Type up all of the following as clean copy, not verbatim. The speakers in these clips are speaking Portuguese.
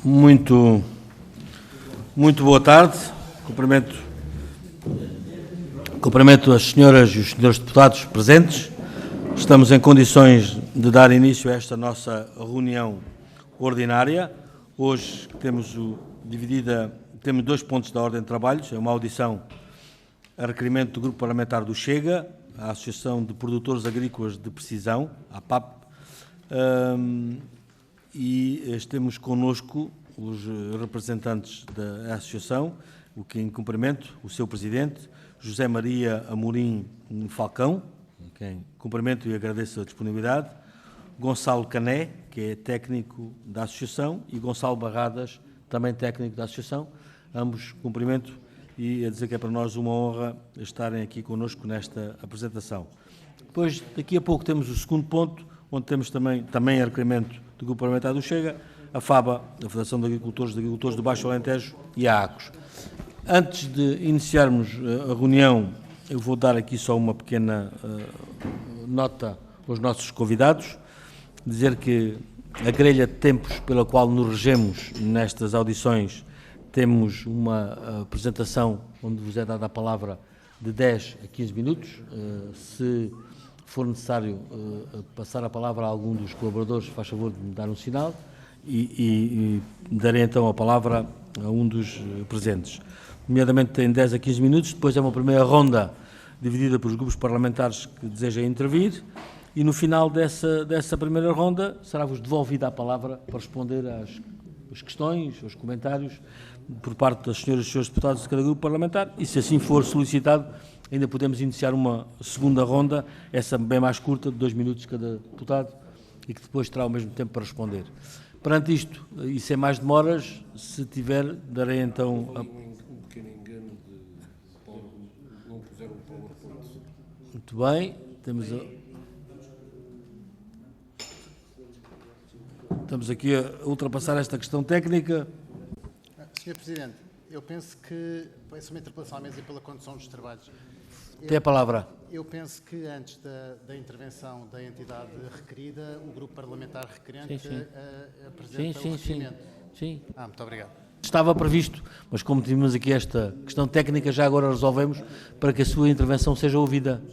Muito boa tarde. Cumprimento as senhoras e os senhores deputados presentes. Estamos em condições de dar início a esta nossa reunião ordinária. Hoje temos temos 2 pontos da ordem de trabalhos. É uma audição a requerimento do Grupo Parlamentar do Chega, a Associação de Produtores Agrícolas de Precisão, a APAP, e temos connosco os representantes da Associação, o que em cumprimento, o seu Presidente, José Maria Amorim Falcão, a quem cumprimento e agradeço a disponibilidade, Gonçalo Cané, que é técnico da Associação, e Gonçalo Barradas, também técnico da Associação, ambos cumprimento e a dizer que é para nós uma honra estarem aqui connosco nesta apresentação. Depois, daqui a pouco, temos o segundo ponto, onde temos também a requerimento do Grupo Parlamentar do Chega, a FABA, a Federação de Agricultores do Baixo Alentejo e a ACOS. Antes de iniciarmos a reunião, eu vou dar aqui só uma pequena nota aos nossos convidados, dizer que a grelha de tempos pela qual nos regemos nestas audições, temos uma apresentação onde vos é dada a palavra de 10 a 15 minutos. Se for necessário passar a palavra a algum dos colaboradores, faz favor de me dar um sinal e darei então a palavra a um dos presentes. Nomeadamente tem 10 a 15 minutos, depois é uma primeira ronda dividida pelos grupos parlamentares que desejam intervir e no final dessa primeira ronda será-vos devolvida a palavra para responder às questões, aos comentários por parte das senhoras e senhores deputados de cada grupo parlamentar e, se assim for solicitado, ainda podemos iniciar uma segunda ronda, essa bem mais curta, de 2 minutos cada deputado e que depois terá o mesmo tempo para responder. Perante isto, e sem mais demoras, se tiver, darei então... Um pequeno engano de não puseram o PowerPoint. Muito bem, estamos aqui a ultrapassar esta questão técnica. Sr. Presidente, eu penso que, peço uma interpelação à mesa pela condução dos trabalhos. Tem a palavra. Eu penso que antes da intervenção da entidade requerida, o grupo parlamentar requerente apresenta o requerimento. Sim. Muito obrigado. Estava previsto, mas como tínhamos aqui esta questão técnica, já agora resolvemos para que a sua intervenção seja ouvida.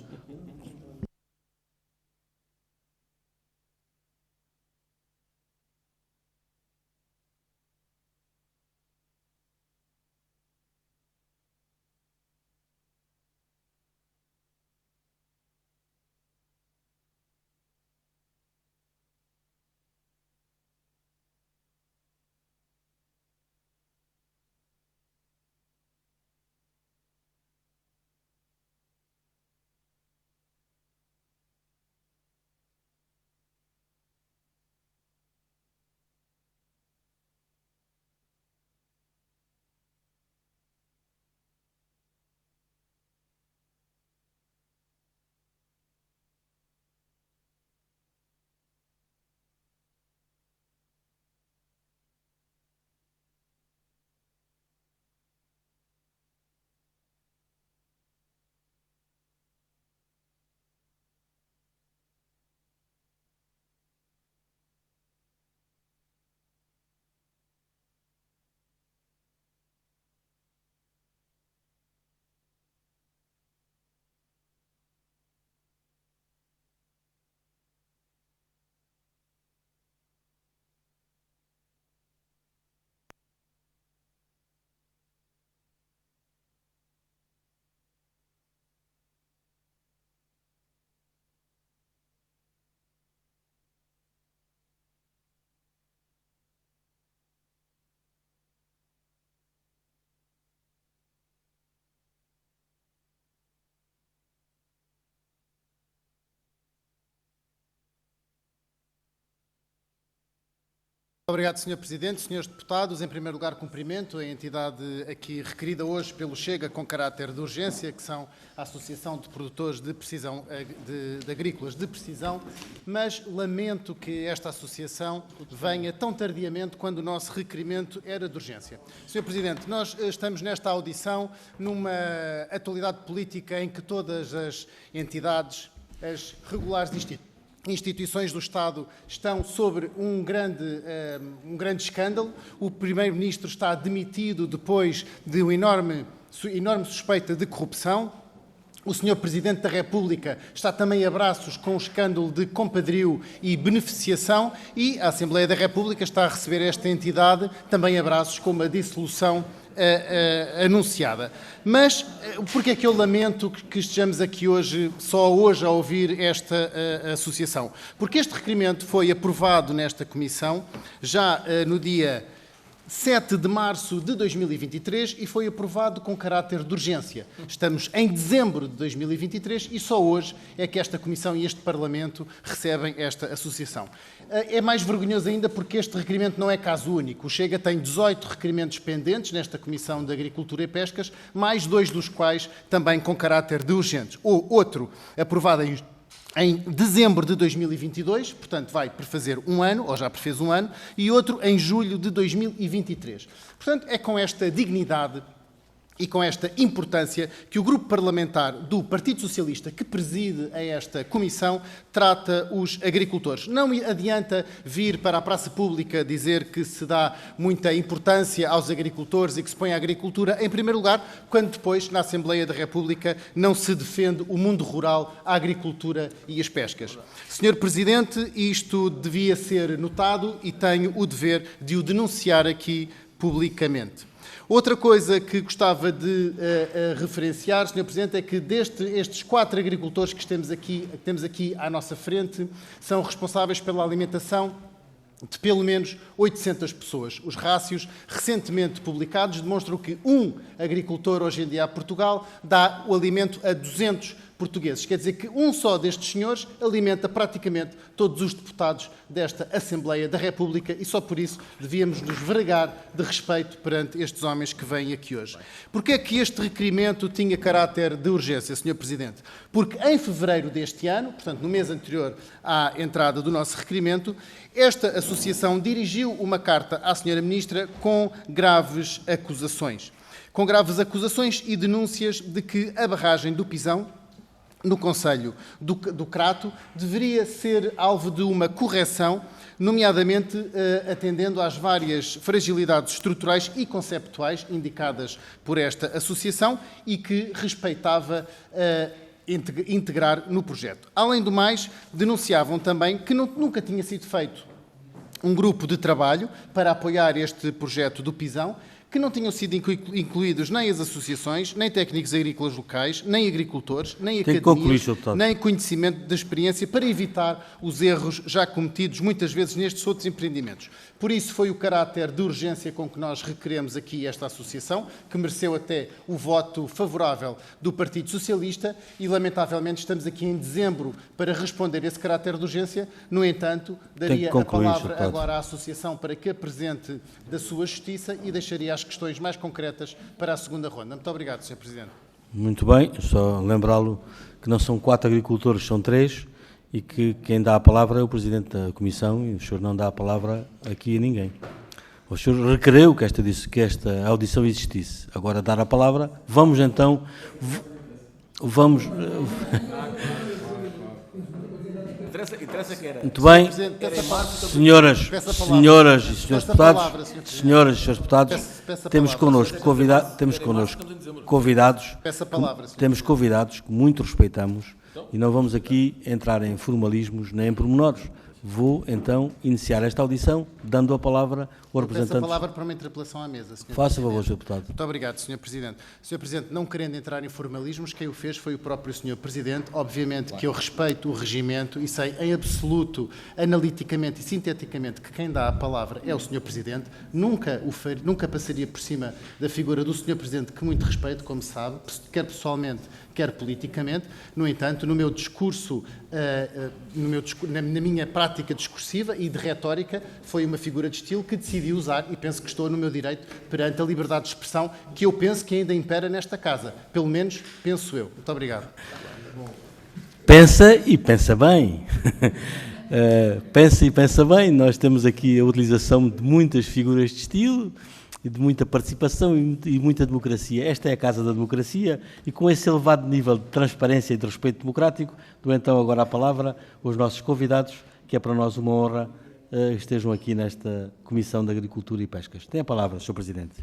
Obrigado, Sr. Presidente. Senhores deputados, em primeiro lugar, cumprimento a entidade aqui requerida hoje pelo Chega com caráter de urgência, que são a Associação de Produtores de Precisão, de Agrícolas de Precisão, mas lamento que esta associação venha tão tardiamente quando o nosso requerimento era de urgência. Sr. Presidente, nós estamos nesta audição numa atualidade política em que todas as entidades, as regulares instituições do Estado estão sobre um grande escândalo. O Primeiro-Ministro está demitido depois de uma enorme suspeita de corrupção. O Sr. Presidente da República está também a braços com o escândalo de compadrio e beneficiação, e a Assembleia da República está a receber esta entidade também a braços com uma dissolução anunciada. Mas porquê é que eu lamento que estejamos aqui hoje, só hoje, a ouvir esta associação? Porque este requerimento foi aprovado nesta Comissão já no dia 7 de março de 2023 e foi aprovado com caráter de urgência. Estamos em dezembro de 2023 e só hoje é que esta Comissão e este Parlamento recebem esta associação. É mais vergonhoso ainda porque este requerimento não é caso único. O Chega tem 18 requerimentos pendentes nesta Comissão de Agricultura e Pescas, mais 2 dos quais também com caráter de urgentes. O outro, aprovado em dezembro de 2022, portanto vai prefazer um ano, ou já prefez um ano, e outro em julho de 2023. Portanto, é com esta dignidade e com esta importância que o grupo parlamentar do Partido Socialista, que preside a esta comissão, trata os agricultores. Não adianta vir para a praça pública dizer que se dá muita importância aos agricultores e que se põe a agricultura em primeiro lugar, quando depois, na Assembleia da República, não se defende o mundo rural, a agricultura e as pescas. Senhor Presidente, isto devia ser notado e tenho o dever de o denunciar aqui publicamente. Outra coisa que gostava de referenciar, Sr. Presidente, é que estes 4 agricultores que temos aqui à nossa frente são responsáveis pela alimentação de pelo menos 800 pessoas. Os rácios recentemente publicados demonstram que um agricultor hoje em dia a Portugal dá o alimento a 200 portugueses. Quer dizer que um só destes senhores alimenta praticamente todos os deputados desta Assembleia da República e só por isso devíamos nos vergar de respeito perante estes homens que vêm aqui hoje. Porquê é que este requerimento tinha caráter de urgência, Sr. Presidente? Porque em fevereiro deste ano, portanto no mês anterior à entrada do nosso requerimento, esta associação dirigiu uma carta à Sra. Ministra com graves acusações. Com graves acusações e denúncias de que a barragem do Pisão, no Concelho do Crato, deveria ser alvo de uma correção, nomeadamente atendendo às várias fragilidades estruturais e conceptuais indicadas por esta associação e que respeitava integrar no projeto. Além do mais, denunciavam também que nunca tinha sido feito um grupo de trabalho para apoiar este projeto do Pisão, que não tinham sido incluídos nem as associações, nem técnicos agrícolas locais, nem agricultores, nem academias, nem conhecimento da experiência para evitar os erros já cometidos muitas vezes nestes outros empreendimentos. Por isso foi o caráter de urgência com que nós requeremos aqui esta associação, que mereceu até o voto favorável do Partido Socialista e, lamentavelmente, estamos aqui em dezembro para responder esse caráter de urgência. No entanto, daria a palavra agora à associação para que apresente da sua justiça e deixaria as questões mais concretas para a segunda ronda. Muito obrigado, Sr. Presidente. Muito bem, só lembrá-lo que não são 4 agricultores, são 3, e que quem dá a palavra é o Presidente da Comissão e o senhor não dá a palavra aqui a ninguém. O senhor requereu que esta audição existisse. Agora, dar a palavra, vamos então... Interessa que era. Muito bem, senhoras e senhores deputados, temos connosco convidados que muito respeitamos e não vamos aqui entrar em formalismos nem em pormenores. Vou, então, iniciar esta audição, dando a palavra ao representante... Peço a palavra para uma interpelação à mesa, Sr. Faça favor, Sr. Deputado. Muito obrigado, Sr. Presidente. Sr. Presidente, não querendo entrar em formalismos, quem o fez foi o próprio Sr. Presidente. Obviamente que eu respeito o regimento e sei em absoluto, analiticamente e sinteticamente, que quem dá a palavra é o Sr. Presidente. Nunca passaria por cima da figura do Sr. Presidente, que muito respeito, como sabe, quer pessoalmente, quer politicamente. No entanto, no meu discurso, na minha prática discursiva e de retórica, foi uma figura de estilo que decidi usar e penso que estou no meu direito perante a liberdade de expressão que eu penso que ainda impera nesta casa. Pelo menos penso eu. Muito obrigado. Pensa e pensa bem. Pensa e pensa bem. Nós temos aqui a utilização de muitas figuras de estilo e de muita participação e muita democracia. Esta é a Casa da Democracia e com esse elevado nível de transparência e de respeito democrático, dou então agora a palavra aos nossos convidados, que é para nós uma honra estejam aqui nesta Comissão de Agricultura e Pescas. Tem a palavra, Sr. Presidente.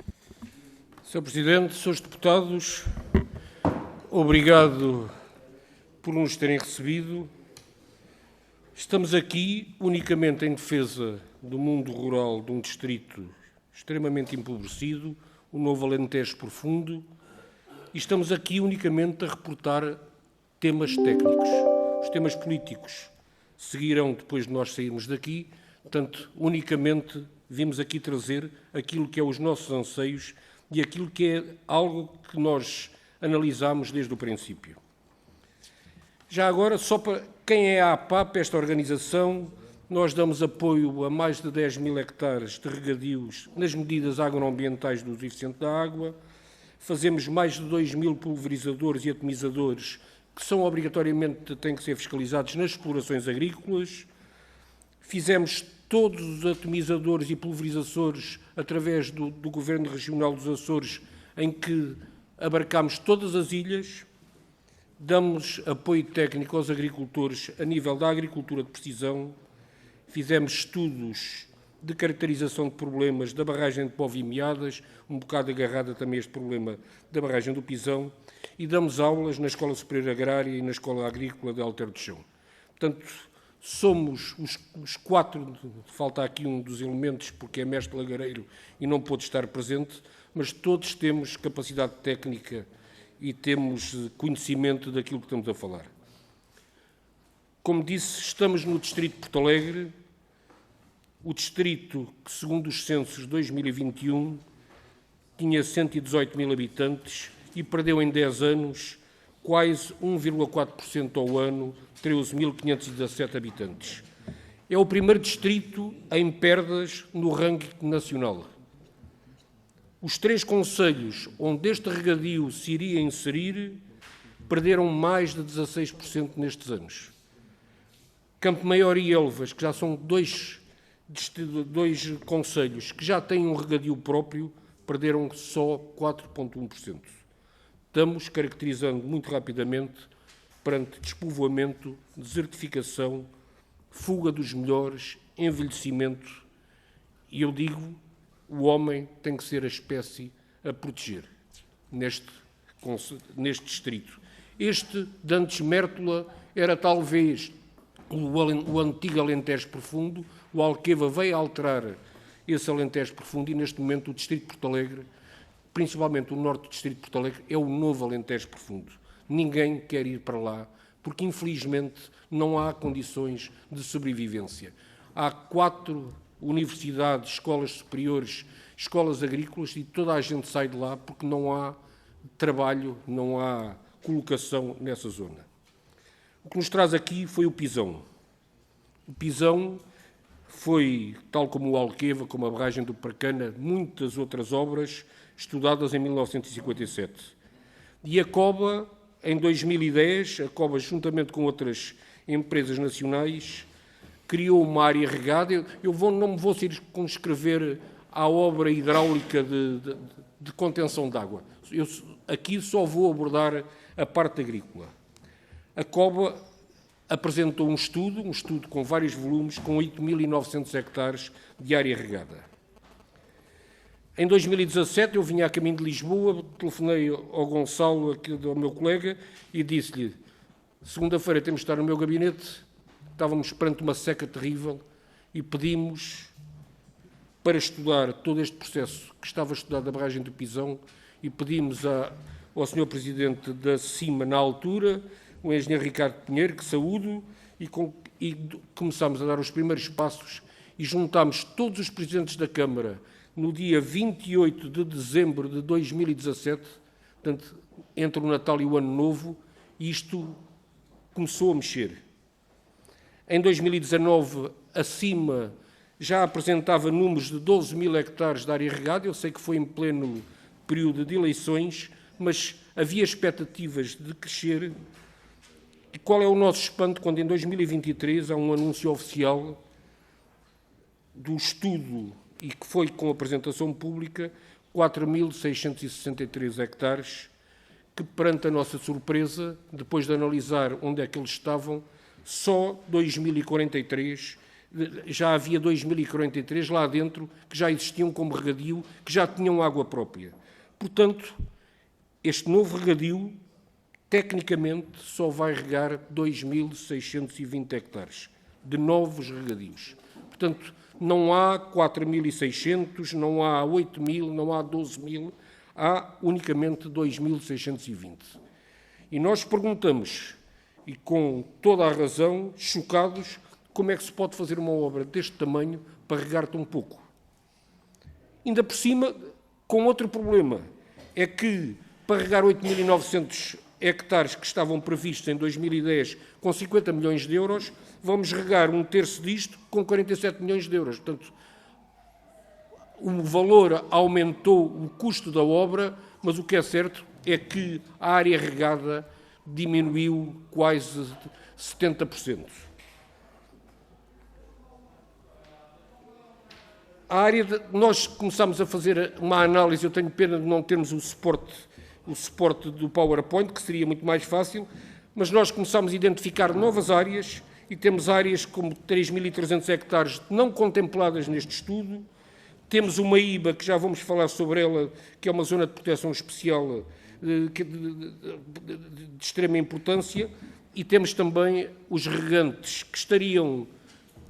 Sr. Presidente, Srs. Deputados, obrigado por nos terem recebido. Estamos aqui unicamente em defesa do mundo rural de um distrito extremamente empobrecido, o Novo Alentejo Profundo, e estamos aqui unicamente a reportar temas técnicos. Os temas políticos seguirão depois de nós sairmos daqui, portanto, unicamente vimos aqui trazer aquilo que é os nossos anseios e aquilo que é algo que nós analisámos desde o princípio. Já agora, só para quem é a APAP, esta organização, nós damos apoio a mais de 10 mil hectares de regadios nas medidas agroambientais do uso eficiente da água, fazemos mais de 2 mil pulverizadores e atomizadores que são obrigatoriamente, têm que ser fiscalizados nas explorações agrícolas, fizemos todos os atomizadores e pulverizadores através do Governo Regional dos Açores, em que abarcámos todas as ilhas, damos apoio técnico aos agricultores a nível da agricultura de precisão, fizemos estudos de caracterização de problemas da barragem de Póvoa e Meadas, um bocado agarrada também este problema da barragem do Pisão, e damos aulas na Escola Superior Agrária e na Escola Agrícola de Alter do Chão. Portanto, somos os quatro, falta aqui um dos elementos porque é mestre lagareiro e não pôde estar presente, mas todos temos capacidade técnica e temos conhecimento daquilo que estamos a falar. Como disse, estamos no distrito de Porto Alegre, o distrito que, segundo os censos de 2021, tinha 118 mil habitantes e perdeu em 10 anos quase 1,4% ao ano, 13.517 habitantes. É o primeiro distrito em perdas no ranking nacional. Os 3 concelhos onde este regadio se iria inserir perderam mais de 16% nestes anos. Campo Maior e Elvas, que já são dois concelhos que já têm um regadio próprio, perderam só 4,1%. Estamos caracterizando muito rapidamente perante despovoamento, desertificação, fuga dos melhores, envelhecimento, e eu digo, o homem tem que ser a espécie a proteger neste distrito. Este, de antes Mértola, era talvez o antigo Alentejo Profundo, o Alqueva veio alterar esse Alentejo Profundo e, neste momento, o distrito de Porto Alegre, principalmente o norte do distrito de Porto Alegre, é o novo Alentejo Profundo. Ninguém quer ir para lá, porque, infelizmente, não há condições de sobrevivência. Há 4 universidades, escolas superiores, escolas agrícolas, e toda a gente sai de lá porque não há trabalho, não há colocação nessa zona. O que nos traz aqui foi o Pisão. O Pisão foi, tal como o Alqueva, como a barragem do Parcana, muitas outras obras estudadas em 1957. E a COBA, em 2010, a COBA, juntamente com outras empresas nacionais, criou uma área regada. Não me vou circunscrever à obra hidráulica de contenção de água. Eu aqui só vou abordar a parte agrícola. A COBA apresentou um estudo com vários volumes, com 8.900 hectares de área regada. Em 2017, eu vinha a caminho de Lisboa, telefonei ao Gonçalo, ao meu colega, e disse-lhe: segunda-feira temos de estar no meu gabinete, estávamos perante uma seca terrível e pedimos para estudar todo este processo que estava estudado da barragem do Pisão, e pedimos ao Sr. Presidente da CIMA, na altura, o engenheiro Ricardo Pinheiro, que saúdo, e começámos a dar os primeiros passos e juntámos todos os presidentes da Câmara no dia 28 de dezembro de 2017, portanto, entre o Natal e o Ano Novo, e isto começou a mexer. Em 2019, a CIMA já apresentava números de 12 mil hectares de área regada. Eu sei que foi em pleno período de eleições, mas havia expectativas de crescer. E qual é o nosso espanto quando, em 2023, há um anúncio oficial do estudo e que foi com apresentação pública 4.663 hectares, que, perante a nossa surpresa, depois de analisar onde é que eles estavam, só 2.043, já havia 2.043 lá dentro que já existiam como regadio, que já tinham água própria. Portanto, este novo regadio, tecnicamente, só vai regar 2.620 hectares de novos regadios. Portanto, não há 4.600, não há 8.000, não há 12.000, há unicamente 2.620. E nós perguntamos, e com toda a razão, chocados, como é que se pode fazer uma obra deste tamanho para regar tão pouco. Ainda por cima, com outro problema, é que para regar 8.900 hectares que estavam previstos em 2010 com 50 milhões de euros, vamos regar um terço disto com 47 milhões de euros. Portanto, o valor aumentou, o custo da obra, mas o que é certo é que a área regada diminuiu quase 70%. Nós começámos a fazer uma análise, eu tenho pena de não termos o suporte do PowerPoint, que seria muito mais fácil, mas nós começámos a identificar novas áreas e temos áreas como 3.300 hectares não contempladas neste estudo. Temos uma IBA, que já vamos falar sobre ela, que é uma zona de proteção especial de extrema importância, e temos também os regantes que estariam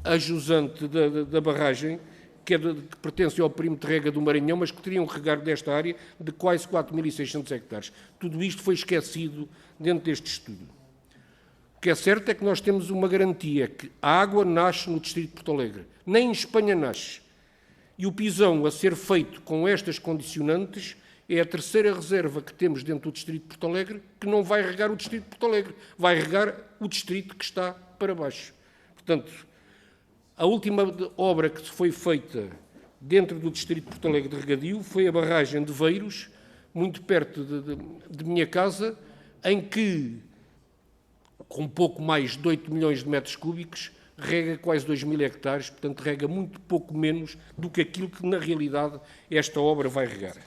a jusante da barragem, que pertencem ao perímetro de rega do Maranhão, mas que teriam que regar desta área de quase 4.600 hectares. Tudo isto foi esquecido dentro deste estudo. O que é certo é que nós temos uma garantia, que a água nasce no distrito de Porto Alegre, nem em Espanha nasce. E o pisão a ser feito com estas condicionantes é a terceira reserva que temos dentro do distrito de Porto Alegre, que não vai regar o distrito de Porto Alegre, vai regar o distrito que está para baixo. Portanto, a última obra que foi feita dentro do distrito de Porto Alegre de regadio foi a barragem de Veiros, muito perto de minha casa, em que, com pouco mais de 8 milhões de metros cúbicos, rega quase 2.000 hectares, portanto rega muito pouco menos do que aquilo que, na realidade, esta obra vai regar.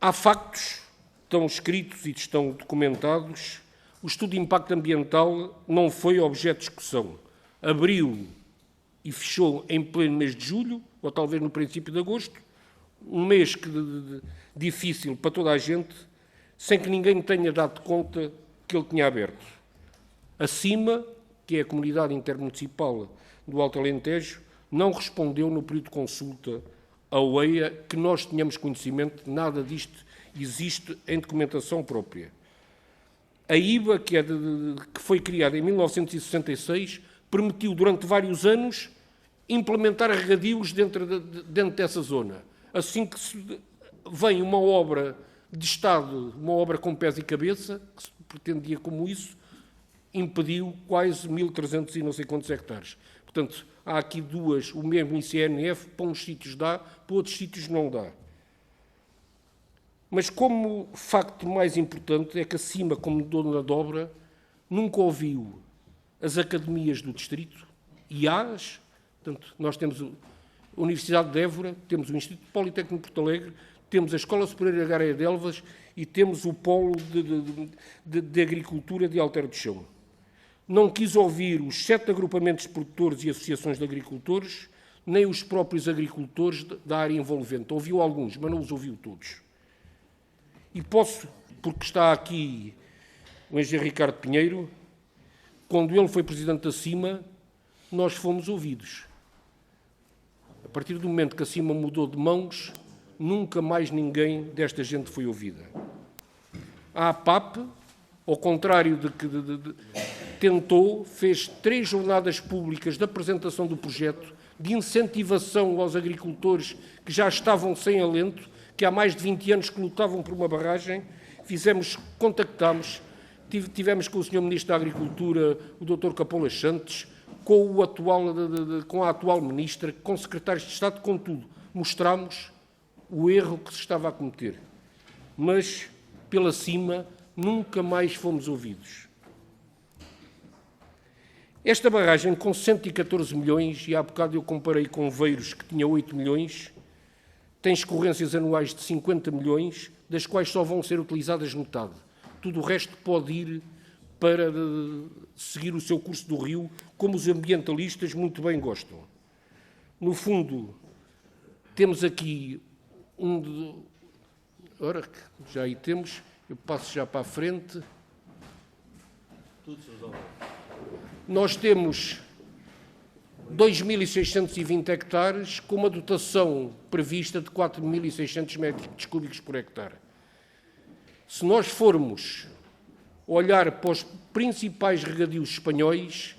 Há factos, estão escritos e estão documentados. O estudo de impacto ambiental não foi objeto de discussão. Abriu e fechou em pleno mês de julho, ou talvez no princípio de agosto, um mês difícil para toda a gente, sem que ninguém tenha dado conta que ele tinha aberto. Acima, que é a Comunidade Intermunicipal do Alto Alentejo, não respondeu no período de consulta à OEA que nós tenhamos conhecimento, nada disto existe em documentação própria. A IBA, que foi criada em 1966, permitiu durante vários anos implementar regadios dentro dessa zona. Assim que vem uma obra de Estado, uma obra com pés e cabeça, que se pretendia como isso, impediu quase 1.300 e não sei quantos hectares. Portanto, há aqui o mesmo ICNF, para uns sítios dá, para outros sítios não dá. Mas como facto mais importante é que acima, como dona de obra, nunca ouviu as academias do distrito, IAS, portanto, nós temos a Universidade de Évora, temos o Instituto Politécnico de Porto Alegre, temos a Escola Superior Agrária de Elvas e temos o Polo de Agricultura de Alter do Chão. Não quis ouvir os 7 agrupamentos de produtores e associações de agricultores, nem os próprios agricultores da área envolvente. Ouviu alguns, mas não os ouviu todos. E posso, porque está aqui o engenheiro Ricardo Pinheiro, quando ele foi presidente da CIMA, nós fomos ouvidos. A partir do momento que a CIMA mudou de mãos, nunca mais ninguém desta gente foi ouvida. A APAP, ao contrário de que tentou, fez 3 jornadas públicas de apresentação do projeto, de incentivação aos agricultores que já estavam sem alento, que há mais de 20 anos que lutavam por uma barragem. Contactámos, tivemos com o Sr. Ministro da Agricultura, o Dr. Capolas Santos, com a atual Ministra, com secretários de Estado, com tudo. Mostramos o erro que se estava a cometer. Mas, pela cima, nunca mais fomos ouvidos. Esta barragem com 114 milhões, e há bocado eu comparei com Veiros, que tinha 8 milhões, tem escorrências anuais de 50 milhões, das quais só vão ser utilizadas metade. Tudo o resto pode ir para seguir o seu curso do rio, como os ambientalistas muito bem gostam. No fundo, temos aqui ora, já aí temos, eu passo já para a frente. Nós temos 2.620 hectares com uma dotação prevista de 4.600 metros cúbicos por hectare. Se nós formos olhar para os principais regadios espanhóis,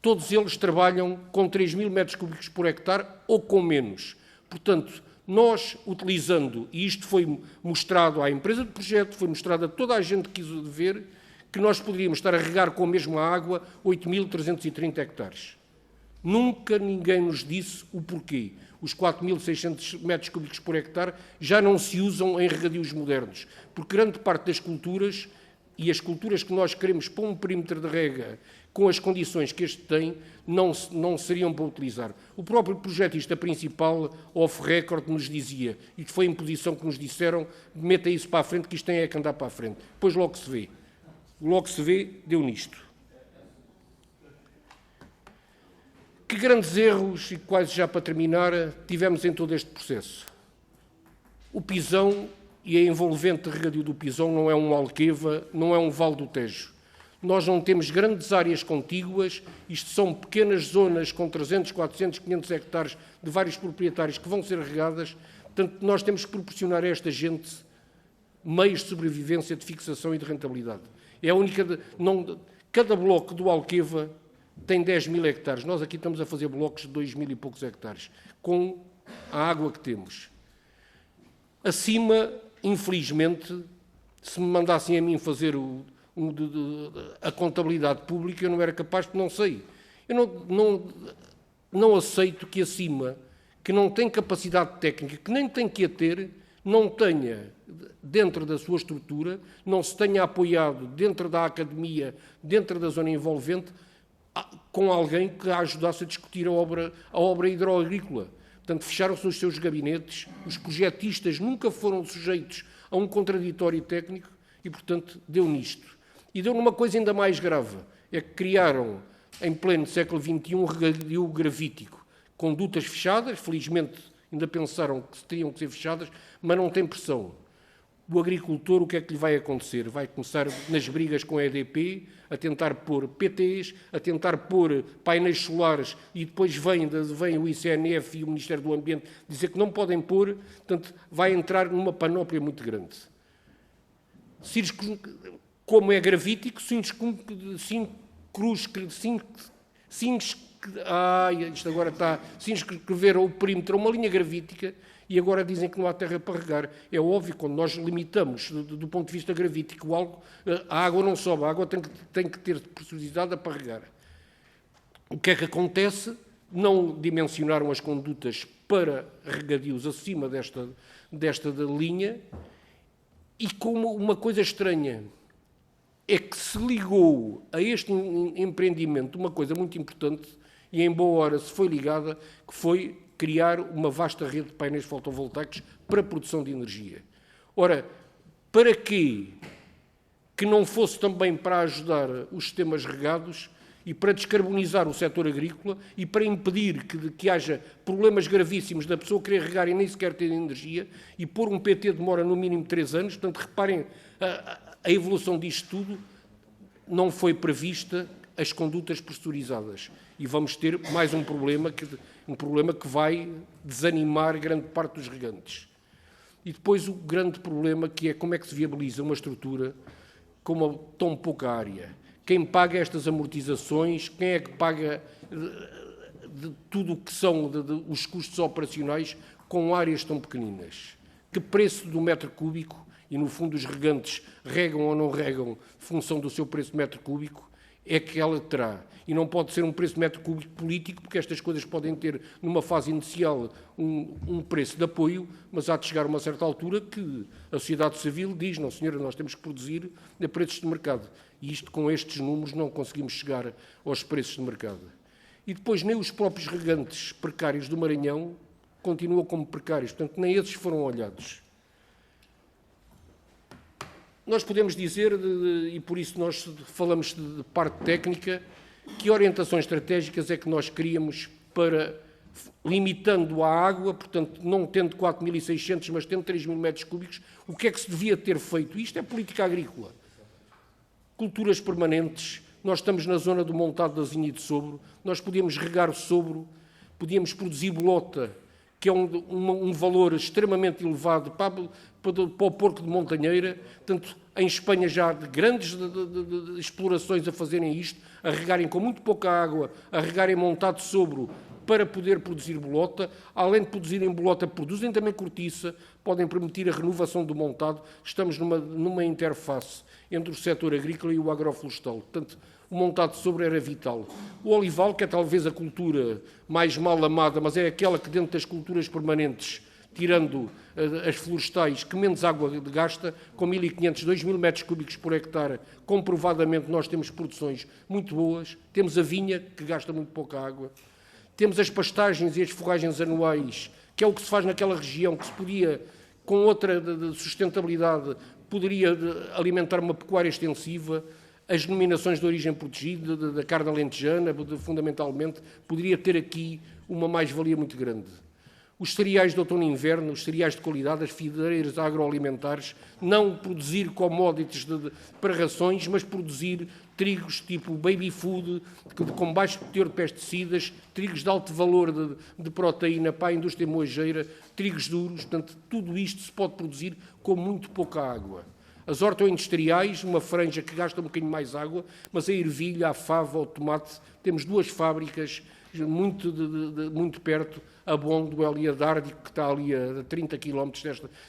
todos eles trabalham com 3.000 metros cúbicos por hectare ou com menos. Portanto, nós utilizando, e isto foi mostrado à empresa de projeto, foi mostrado a toda a gente que quis ver, que nós poderíamos estar a regar com a mesma água 8.330 hectares. Nunca ninguém nos disse o porquê. Os 4.600 metros cúbicos por hectare já não se usam em regadios modernos, porque grande parte das culturas, e as culturas que nós queremos para um perímetro de rega com as condições que este tem, não seriam para utilizar. O próprio projetista principal, off-record, nos dizia, e foi a imposição que nos disseram, meta isso para a frente, que isto tem é que andar para a frente. Depois logo se vê. Logo se vê, deu nisto. Que grandes erros, e quase já para terminar, tivemos em todo este processo? O Pisão e a envolvente regadio do Pisão não é um Alqueva, não é um Vale do Tejo. Nós não temos grandes áreas contíguas, isto são pequenas zonas com 300, 400, 500 hectares de vários proprietários que vão ser regadas. Portanto, nós temos que proporcionar a esta gente meios de sobrevivência, de fixação e de rentabilidade. É a única... cada bloco do Alqueva tem 10.000 hectares. Nós aqui estamos a fazer blocos de 2.000 e poucos hectares, com a água que temos. Acima, infelizmente, se me mandassem a mim fazer a contabilidade pública, eu não era capaz, porque não sei. Eu não aceito que acima, que não tem capacidade técnica, que nem tem que a ter, não tenha, dentro da sua estrutura, não se tenha apoiado dentro da academia, dentro da zona envolvente, com alguém que a ajudasse a discutir a obra hidroagrícola. Portanto, fecharam-se os seus gabinetes, os projetistas nunca foram sujeitos a um contraditório técnico e, portanto, deu nisto. E deu numa coisa ainda mais grave, é que criaram, em pleno século XXI, um regadio gravítico, com dutas fechadas, felizmente ainda pensaram que teriam que ser fechadas, mas não tem pressão. O agricultor, o que é que lhe vai acontecer? Vai começar nas brigas com a EDP, a tentar pôr PTs, a tentar pôr painéis solares e depois vem o ICNF e o Ministério do Ambiente dizer que não podem pôr, portanto, vai entrar numa panóplia muito grande. Como é gravítico, isto agora está, se inscrever o perímetro a uma linha gravítica e agora dizem que não há terra para regar. É óbvio, quando nós limitamos, do ponto de vista gravítico, algo, a água não sobe, a água tem que ter preciosidade para regar. O que é que acontece? Não dimensionaram as condutas para regadios acima desta linha e como uma coisa estranha é que se ligou a este empreendimento uma coisa muito importante e em boa hora se foi ligada, que foi criar uma vasta rede de painéis fotovoltaicos para a produção de energia. Ora, para quê? Que não fosse também para ajudar os sistemas regados e para descarbonizar o setor agrícola e para impedir que haja problemas gravíssimos da pessoa querer regar e nem sequer ter energia e pôr um PT demora no mínimo 3 anos. Portanto, reparem a evolução disto tudo, não foi prevista as condutas pressurizadas. E vamos ter mais um problema que vai desanimar grande parte dos regantes. E depois o grande problema que é como é que se viabiliza uma estrutura com tão pouca área. Quem paga estas amortizações, quem é que paga de tudo o que são os custos operacionais com áreas tão pequeninas? Que preço do metro cúbico, e no fundo os regantes regam ou não regam, função do seu preço de metro cúbico, é que ela terá. E não pode ser um preço de metro cúbico político, porque estas coisas podem ter, numa fase inicial, um preço de apoio, mas há de chegar a uma certa altura que a sociedade civil diz, não senhora, nós temos que produzir a preços de mercado. E isto, com estes números, não conseguimos chegar aos preços de mercado. E depois nem os próprios regantes precários do Maranhão continuam como precários, portanto, nem esses foram olhados. Nós podemos dizer, e por isso nós falamos de parte técnica, que orientações estratégicas é que nós queríamos para, limitando a água, portanto, não tendo 4.600, mas tendo 3.000 metros cúbicos, o que é que se devia ter feito? Isto é política agrícola. Culturas permanentes, nós estamos na zona do montado da Zinha de Sobro, nós podíamos regar o Sobro, podíamos produzir bolota, que é um valor extremamente elevado para o porco de montanheira. Portanto, em Espanha já há grandes de explorações a fazerem isto, a regarem com muito pouca água, a regarem montado Sobro para poder produzir bolota. Além de produzirem bolota, produzem também cortiça, podem permitir a renovação do montado. Estamos numa interface entre o setor agrícola e o agroflorestal. Portanto, o montado de Sobro era vital. O olival, que é talvez a cultura mais mal amada, mas é aquela que dentro das culturas permanentes, tirando as florestais, que menos água gasta, com 1.500, 2.000 metros cúbicos por hectare, comprovadamente nós temos produções muito boas. Temos a vinha, que gasta muito pouca água. Temos as pastagens e as forragens anuais, que é o que se faz naquela região, que se podia, com outra sustentabilidade, poderia alimentar uma pecuária extensiva. As denominações de origem protegida, da carne alentejana, fundamentalmente, poderia ter aqui uma mais-valia muito grande. Os cereais de outono e inverno, os cereais de qualidade, as fideiras agroalimentares, não produzir commodities para rações, mas produzir trigos tipo baby food, com baixo teor de pesticidas, trigos de alto valor de proteína para a indústria moageira, trigos duros. Portanto, tudo isto se pode produzir com muito pouca água. As hortoindustriais, uma franja que gasta um bocadinho mais água, mas a ervilha, a fava, o tomate, temos duas fábricas muito perto, a Bonduel e a Dardi, que está ali a 30 km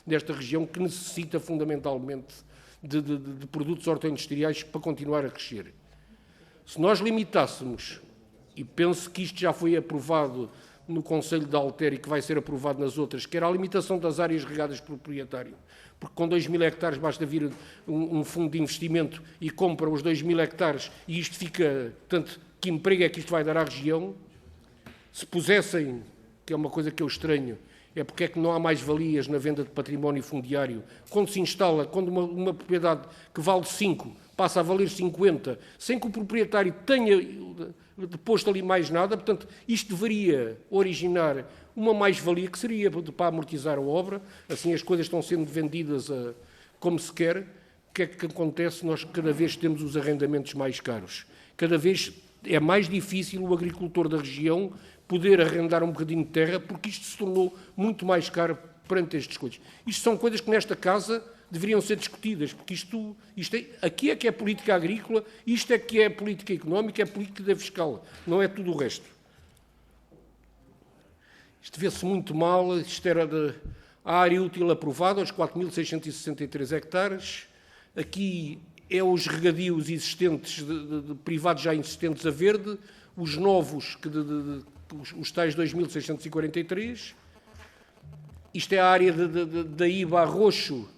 desta região, que necessita fundamentalmente de produtos hortoindustriais para continuar a crescer. Se nós limitássemos, e penso que isto já foi aprovado no Conselho de Alter e que vai ser aprovado nas outras, que era a limitação das áreas regadas por proprietário, porque com 2.000 hectares basta vir um fundo de investimento e compra os 2.000 hectares e isto fica, tanto que emprego é que isto vai dar à região. Se pusessem, que é uma coisa que eu estranho, é porque é que não há mais-valias na venda de património fundiário. Quando se instala, quando uma propriedade que vale 5 passa a valer 50, sem que o proprietário tenha posto ali mais nada, portanto, isto deveria originar uma mais-valia que seria para amortizar a obra. Assim as coisas estão sendo vendidas como se quer. O que é que acontece? Nós cada vez temos os arrendamentos mais caros. Cada vez é mais difícil o agricultor da região poder arrendar um bocadinho de terra, porque isto se tornou muito mais caro perante estas coisas. Isto são coisas que nesta casa deveriam ser discutidas, porque aqui é que é política agrícola, isto é que é política económica, é política fiscal, não é tudo o resto. Isto vê-se muito mal, isto era a área útil aprovada, os 4.663 hectares, aqui é os regadios existentes, de privados já existentes a verde, os novos, os tais 2.643, isto é a área da IBA a roxo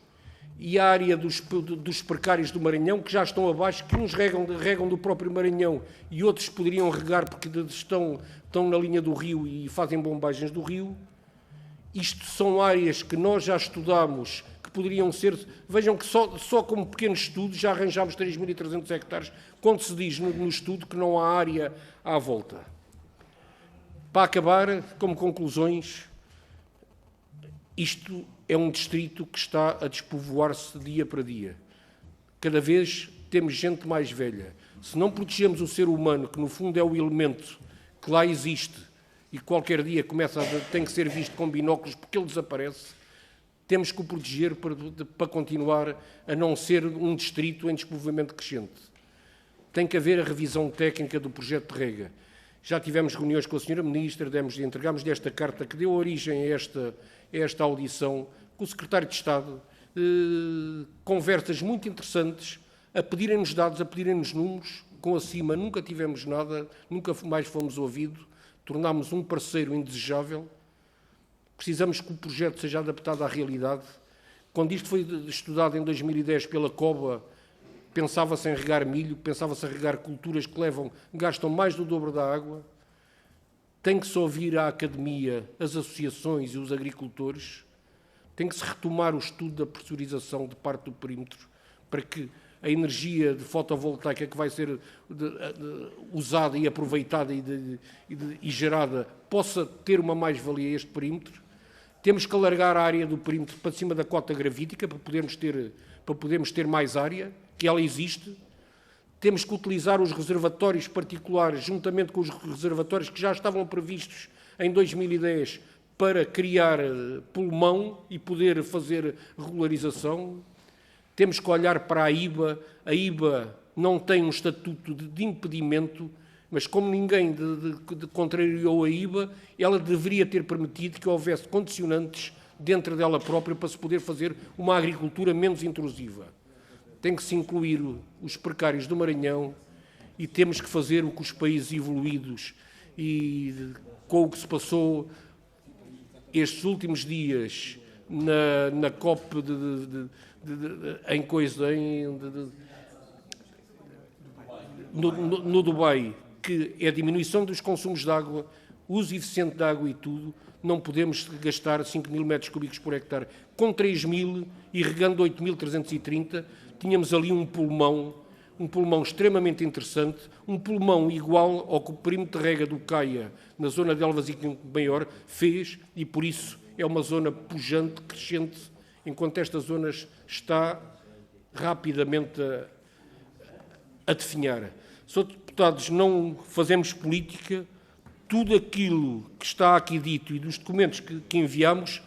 e a área dos precários do Maranhão, que já estão abaixo, que uns regam do próprio Maranhão e outros poderiam regar porque estão na linha do rio e fazem bombagens do rio. Isto são áreas que nós já estudámos, que poderiam ser... Vejam que só como pequeno estudo já arranjámos 3.300 hectares, quando se diz no estudo que não há área à volta. Para acabar, como conclusões, isto é um distrito que está a despovoar-se dia para dia. Cada vez temos gente mais velha. Se não protegemos o ser humano, que no fundo é o elemento que lá existe e qualquer dia tem que ser visto com binóculos porque ele desaparece, temos que o proteger para continuar a não ser um distrito em despovoamento crescente. Tem que haver a revisão técnica do projeto de rega. Já tivemos reuniões com a Sra. Ministra, entregámos-lhe esta carta que deu origem a esta audição com o Secretário de Estado, conversas muito interessantes, a pedirem-nos dados, a pedirem-nos números, com a CIMA nunca tivemos nada, nunca mais fomos ouvidos, tornámos um parceiro indesejável. Precisamos que o projeto seja adaptado à realidade. Quando isto foi estudado em 2010 pela COBA, pensava-se em regar milho, pensava-se em regar culturas que gastam mais do dobro da água. Tem que se ouvir a academia, as associações e os agricultores. Tem que se retomar o estudo da pressurização de parte do perímetro para que a energia de fotovoltaica que vai ser usada e aproveitada e gerada possa ter uma mais-valia a este perímetro. Temos que alargar a área do perímetro para cima da cota gravítica para podermos ter mais área, que ela existe. Temos que utilizar os reservatórios particulares, juntamente com os reservatórios que já estavam previstos em 2010, para criar pulmão e poder fazer regularização. Temos que olhar para a IBA. A IBA não tem um estatuto de impedimento, mas como ninguém contrariou a IBA, ela deveria ter permitido que houvesse condicionantes dentro dela própria para se poder fazer uma agricultura menos intrusiva. Tem que se incluir os precários do Maranhão e temos que fazer o que os países evoluídos e com o que se passou estes últimos dias na COP no Dubai, que é a diminuição dos consumos de água, uso eficiente de água e tudo. Não podemos gastar 5.000 metros cúbicos por hectare com 3.000 e regando 8.330. Tínhamos ali um pulmão extremamente interessante, um pulmão igual ao que o perímetro de rega do Caia, na zona de Elvas e Maior, fez, e por isso é uma zona pujante, crescente, enquanto esta zona está rapidamente a definhar. Senhores deputados, não fazemos política, tudo aquilo que está aqui dito e dos documentos que enviamos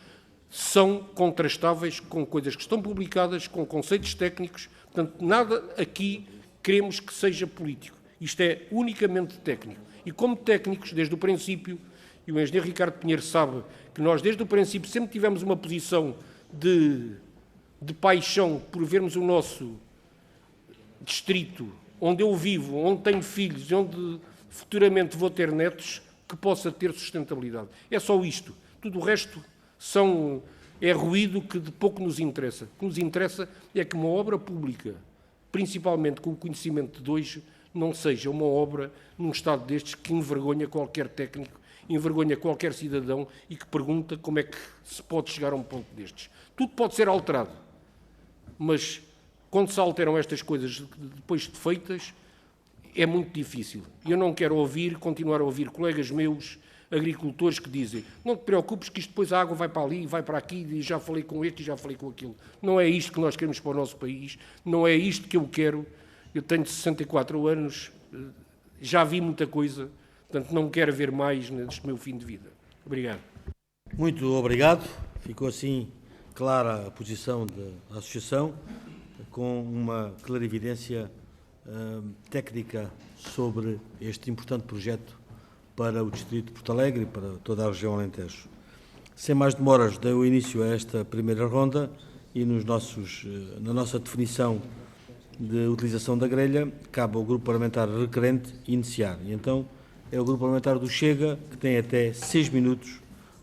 são contrastáveis com coisas que estão publicadas, com conceitos técnicos, portanto, nada aqui queremos que seja político. Isto é unicamente técnico. E como técnicos, desde o princípio, e o engenheiro Ricardo Pinheiro sabe que nós, desde o princípio, sempre tivemos uma posição de paixão por vermos o nosso distrito, onde eu vivo, onde tenho filhos, onde futuramente vou ter netos, que possa ter sustentabilidade. É só isto. Tudo o resto é ruído que de pouco nos interessa. O que nos interessa é que uma obra pública, principalmente com o conhecimento de hoje, não seja uma obra num estado destes que envergonha qualquer técnico, envergonha qualquer cidadão e que pergunta como é que se pode chegar a um ponto destes. Tudo pode ser alterado, mas quando se alteram estas coisas depois de feitas, é muito difícil. Eu não quero continuar a ouvir colegas meus, agricultores, que dizem: não te preocupes que isto depois a água vai para ali, vai para aqui, e já falei com este e já falei com aquilo. Não é isto que nós queremos para o nosso país, não é isto que eu quero. Eu tenho 64 anos, já vi muita coisa, portanto não quero ver mais neste meu fim de vida. Obrigado. Muito obrigado. Ficou assim clara a posição da Associação, com uma clarividência técnica sobre este importante projeto para o distrito de Porto Alegre e para toda a região Alentejo. Sem mais demoras, dei o início a esta primeira ronda e na nossa definição de utilização da grelha, cabe ao grupo parlamentar requerente iniciar. E então é o grupo parlamentar do Chega, que tem até 6 minutos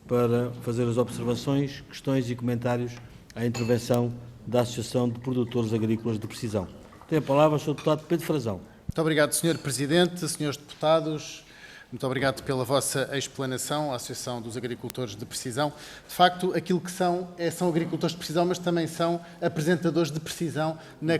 para fazer as observações, questões e comentários à intervenção da Associação de Produtores Agrícolas de Precisão. Tem a palavra o Sr. Deputado Pedro Frazão. Muito obrigado, Sr. Presidente, Srs. Deputados. Muito obrigado pela vossa explanação, a Associação dos Agricultores de Precisão. De facto, aquilo que são agricultores de precisão, mas também são apresentadores de precisão na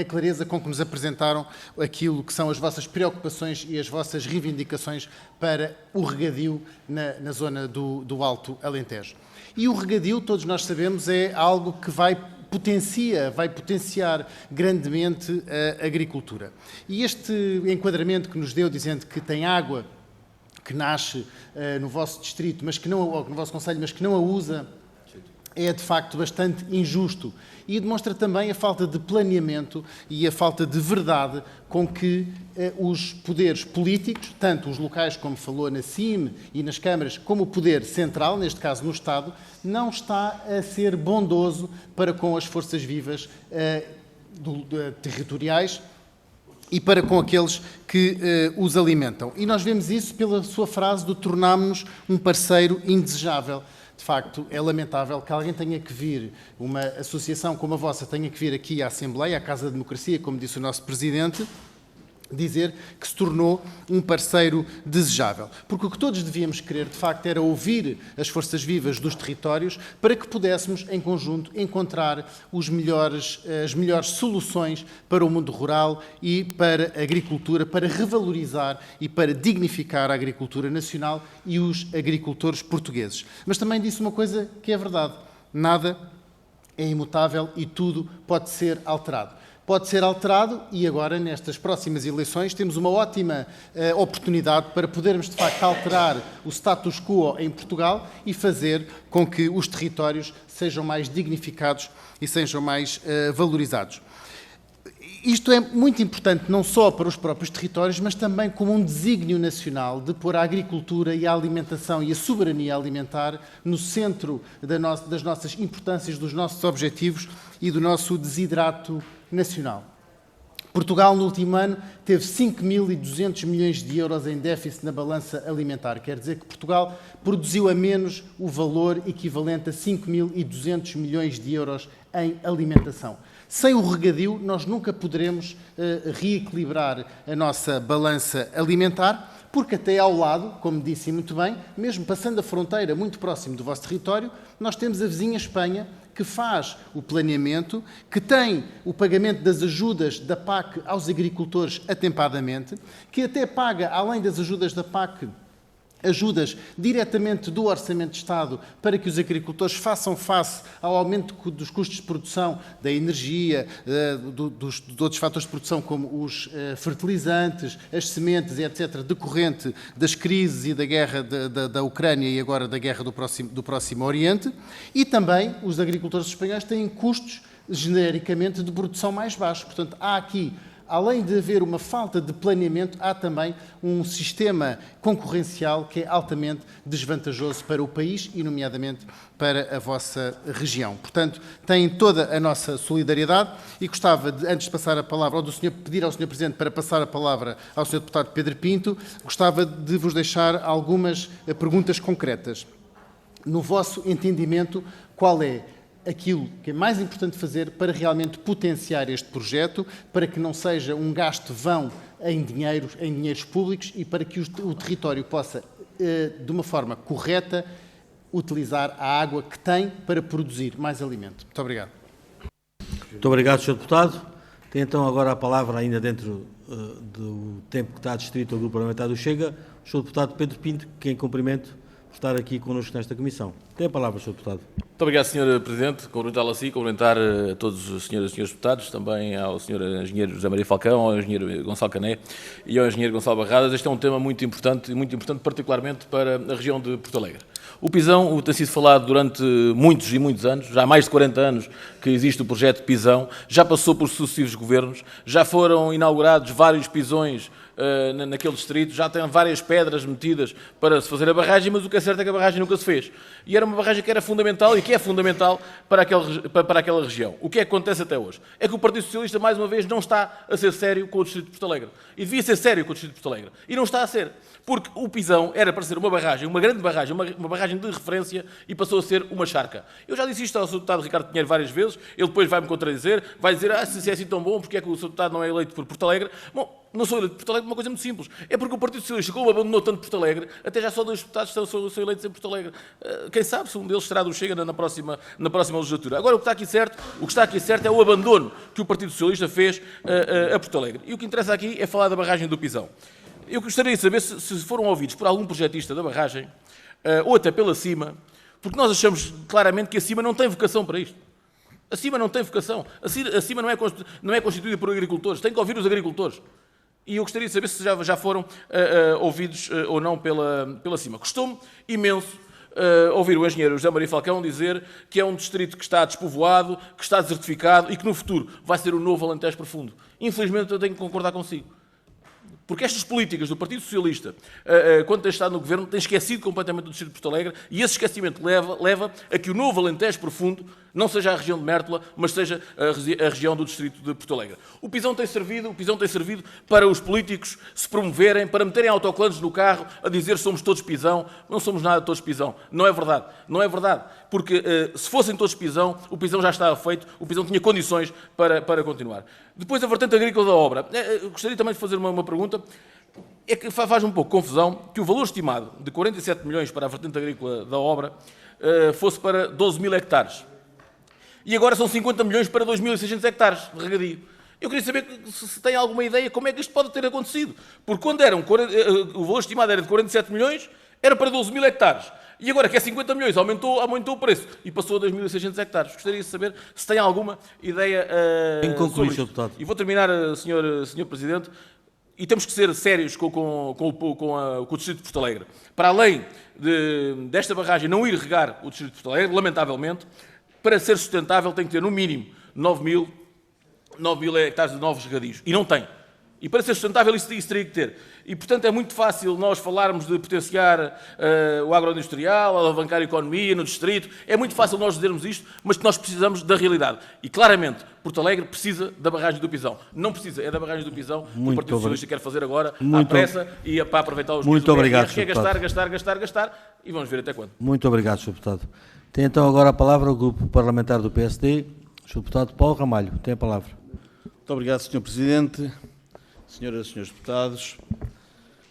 clareza com que nos apresentaram aquilo que são as vossas preocupações e as vossas reivindicações para o regadio na zona do Alto Alentejo. E o regadio, todos nós sabemos, é algo que vai potenciar grandemente a agricultura. E este enquadramento que nos deu, dizendo que tem água que nasce no vosso distrito, ou no vosso concelho, mas que não a usa, é de facto bastante injusto e demonstra também a falta de planeamento e a falta de verdade com que os poderes políticos, tanto os locais, como falou na CIM e nas câmaras, como o poder central, neste caso no Estado, não está a ser bondoso para com as forças vivas territoriais e para com aqueles que os alimentam. E nós vemos isso pela sua frase do tornámos-nos um parceiro indesejável. De facto, é lamentável que alguém tenha que vir, uma associação como a vossa, tenha que vir aqui à Assembleia, à Casa da Democracia, como disse o nosso Presidente, dizer que se tornou um parceiro desejável. Porque o que todos devíamos querer, de facto, era ouvir as forças vivas dos territórios para que pudéssemos, em conjunto, encontrar as melhores soluções para o mundo rural e para a agricultura, para revalorizar e para dignificar a agricultura nacional e os agricultores portugueses. Mas também disse uma coisa que é verdade: nada é imutável e tudo pode ser alterado. Pode ser alterado e agora, nestas próximas eleições, temos uma ótima oportunidade para podermos, de facto, alterar o status quo em Portugal e fazer com que os territórios sejam mais dignificados e sejam mais valorizados. Isto é muito importante não só para os próprios territórios, mas também como um desígnio nacional de pôr a agricultura e a alimentação e a soberania alimentar no centro das nossas importâncias, dos nossos objetivos e do nosso desidrato nacional. Portugal, no último ano, teve 5.200 milhões de euros em déficit na balança alimentar. Quer dizer que Portugal produziu a menos o valor equivalente a 5.200 milhões de euros em alimentação. Sem o regadio, nós nunca poderemos reequilibrar a nossa balança alimentar, porque até ao lado, como disse muito bem, mesmo passando a fronteira muito próximo do vosso território, nós temos a vizinha Espanha, que faz o planeamento, que tem o pagamento das ajudas da PAC aos agricultores atempadamente, que até paga, além das ajudas da PAC, ajudas diretamente do Orçamento de Estado para que os agricultores façam face ao aumento dos custos de produção, da energia, de outros fatores de produção como os fertilizantes, as sementes, etc., decorrente das crises e da guerra da Ucrânia e agora da guerra do Próximo Oriente. E também os agricultores espanhóis têm custos genericamente de produção mais baixos. Portanto, há aqui, além de haver uma falta de planeamento, há também um sistema concorrencial que é altamente desvantajoso para o país e, nomeadamente, para a vossa região. Portanto, têm toda a nossa solidariedade e gostava, antes de passar a palavra, ou pedir ao Sr. Presidente para passar a palavra ao Sr. Deputado Pedro Pinto, gostava de vos deixar algumas perguntas concretas. No vosso entendimento, qual é aquilo que é mais importante fazer para realmente potenciar este projeto, para que não seja um gasto vão em dinheiros públicos e para que o território possa, de uma forma correta, utilizar a água que tem para produzir mais alimento. Muito obrigado. Muito obrigado, Sr. Deputado. Tem então agora a palavra, ainda dentro do tempo que está distrito ao Grupo Parlamentar do Chega, o Sr. Deputado Pedro Pinto, que em cumprimento por estar aqui connosco nesta comissão. Tem a palavra, Sr. Deputado. Muito obrigado, Sr. Presidente. Cumprimentá-lo assim, cumprimentar a todos os senhores e senhores deputados, também ao Sr. Engenheiro José Maria Falcão, ao Engenheiro Gonçalo Cané e ao Engenheiro Gonçalo Barradas. Este é um tema muito importante particularmente para a região de Porto Alegre. O Pisão tem sido falado durante muitos e muitos anos, já há mais de 40 anos que existe o projeto Pisão, já passou por sucessivos governos, já foram inaugurados vários pisões naquele distrito, já tem várias pedras metidas para se fazer a barragem, mas o que é certo é que a barragem nunca se fez. E era uma barragem que era fundamental e que é fundamental para aquela região. O que é que acontece até hoje? É que o Partido Socialista, mais uma vez, não está a ser sério com o distrito de Porto Alegre. E devia ser sério com o distrito de Porto Alegre. E não está a ser. Porque o Pisão era para ser uma barragem, uma grande barragem, uma barragem de referência e passou a ser uma charca. Eu já disse isto ao Sr. Deputado Ricardo Pinheiro várias vezes, ele depois vai-me contradizer, vai dizer, se é assim tão bom, porque é que o Sr. Deputado não é eleito por Porto Alegre? Bom, não sou eleito por Porto Alegre por uma coisa muito simples. É porque o Partido Socialista, como abandonou tanto Porto Alegre, até já só 2 deputados são eleitos em Porto Alegre. Quem sabe se um deles será do Chega na próxima legislatura. Agora, o que está aqui certo é o abandono que o Partido Socialista fez a Porto Alegre. E o que interessa aqui é falar da barragem do Pisão. Eu gostaria de saber se foram ouvidos por algum projetista da barragem, ou até pela CIMA, porque nós achamos claramente que a CIMA não tem vocação para isto. A CIMA não tem vocação. A CIMA não é constituída por agricultores. Tem que ouvir os agricultores. E eu gostaria de saber se já foram ouvidos ou não pela CIMA. Custou-me imenso ouvir o engenheiro José Maria Falcão dizer que é um distrito que está despovoado, que está desertificado e que no futuro vai ser o novo Alentejo Profundo. Infelizmente eu tenho que concordar consigo. Porque estas políticas do Partido Socialista, quando tem estado no governo, têm esquecido completamente o distrito de Porto Alegre, e esse esquecimento leva a que o novo Alentejo Profundo não seja a região de Mértola, mas seja a região do distrito de Porto Alegre. O Pisão tem servido para os políticos se promoverem, para meterem autocolantes no carro, a dizer somos todos Pisão. Não somos nada todos Pisão. Não é verdade. Não é verdade. Porque se fossem todos Pisão, o Pisão já estava feito, o Pisão tinha condições para continuar. Depois, a vertente agrícola da obra. Gostaria também de fazer uma pergunta. É que faz um pouco confusão que o valor estimado de 47 milhões para a vertente agrícola da obra fosse para 12 mil hectares. E agora são 50 milhões para 2.600 hectares de regadio. Eu queria saber se tem alguma ideia como é que isto pode ter acontecido. Porque quando o valor estimado era de 47 milhões, era para 12 mil hectares. E agora que é 50 milhões, aumentou o preço e passou a 2.600 hectares. Gostaria de saber se tem alguma ideia sobre isto. Deputado. E vou terminar, Sr. Presidente, e temos que ser sérios com o distrito de Porto Alegre. Para além desta barragem não ir regar o distrito de Porto Alegre, lamentavelmente, para ser sustentável tem que ter no mínimo 9 mil hectares de novos regadios. E não tem. E para ser sustentável isso teria que ter. E, portanto, é muito fácil nós falarmos de potenciar o agroindustrial, alavancar a economia no distrito. É muito fácil nós dizermos isto, mas que nós precisamos da realidade. E, claramente, Porto Alegre precisa da barragem do Pisão. Não precisa, é da barragem do Pisão que o Partido Socialista quer fazer agora, à pressa, e para aproveitar os dias do obrigado, que é gastar, e vamos ver até quando. Muito obrigado, Sr. Deputado. Tem então agora a palavra o Grupo Parlamentar do PSD, o Sr. Deputado Paulo Ramalho. Tem a palavra. Muito obrigado, Sr. Presidente, Senhoras e Senhores Deputados,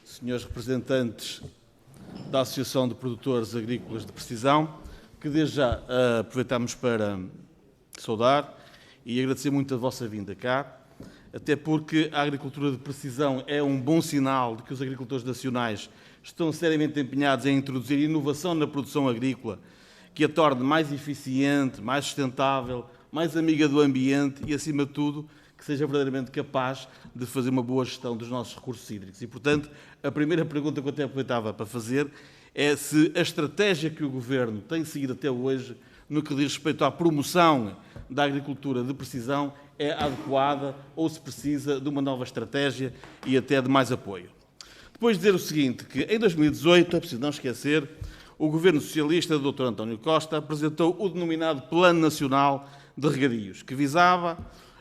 Senhores representantes da Associação de Produtores Agrícolas de Precisão, que desde já aproveitamos para saudar e agradecer muito a vossa vinda cá, até porque a agricultura de precisão é um bom sinal de que os agricultores nacionais estão seriamente empenhados em introduzir inovação na produção agrícola, que a torne mais eficiente, mais sustentável, mais amiga do ambiente e, acima de tudo, que seja verdadeiramente capaz de fazer uma boa gestão dos nossos recursos hídricos. E, portanto, a primeira pergunta que eu até aproveitava para fazer é se a estratégia que o Governo tem seguido até hoje, no que diz respeito à promoção da agricultura de precisão, é adequada ou se precisa de uma nova estratégia e até de mais apoio. Depois de dizer o seguinte, que em 2018, é preciso não esquecer, o Governo Socialista do Dr. António Costa apresentou o denominado Plano Nacional de Regadios, que visava,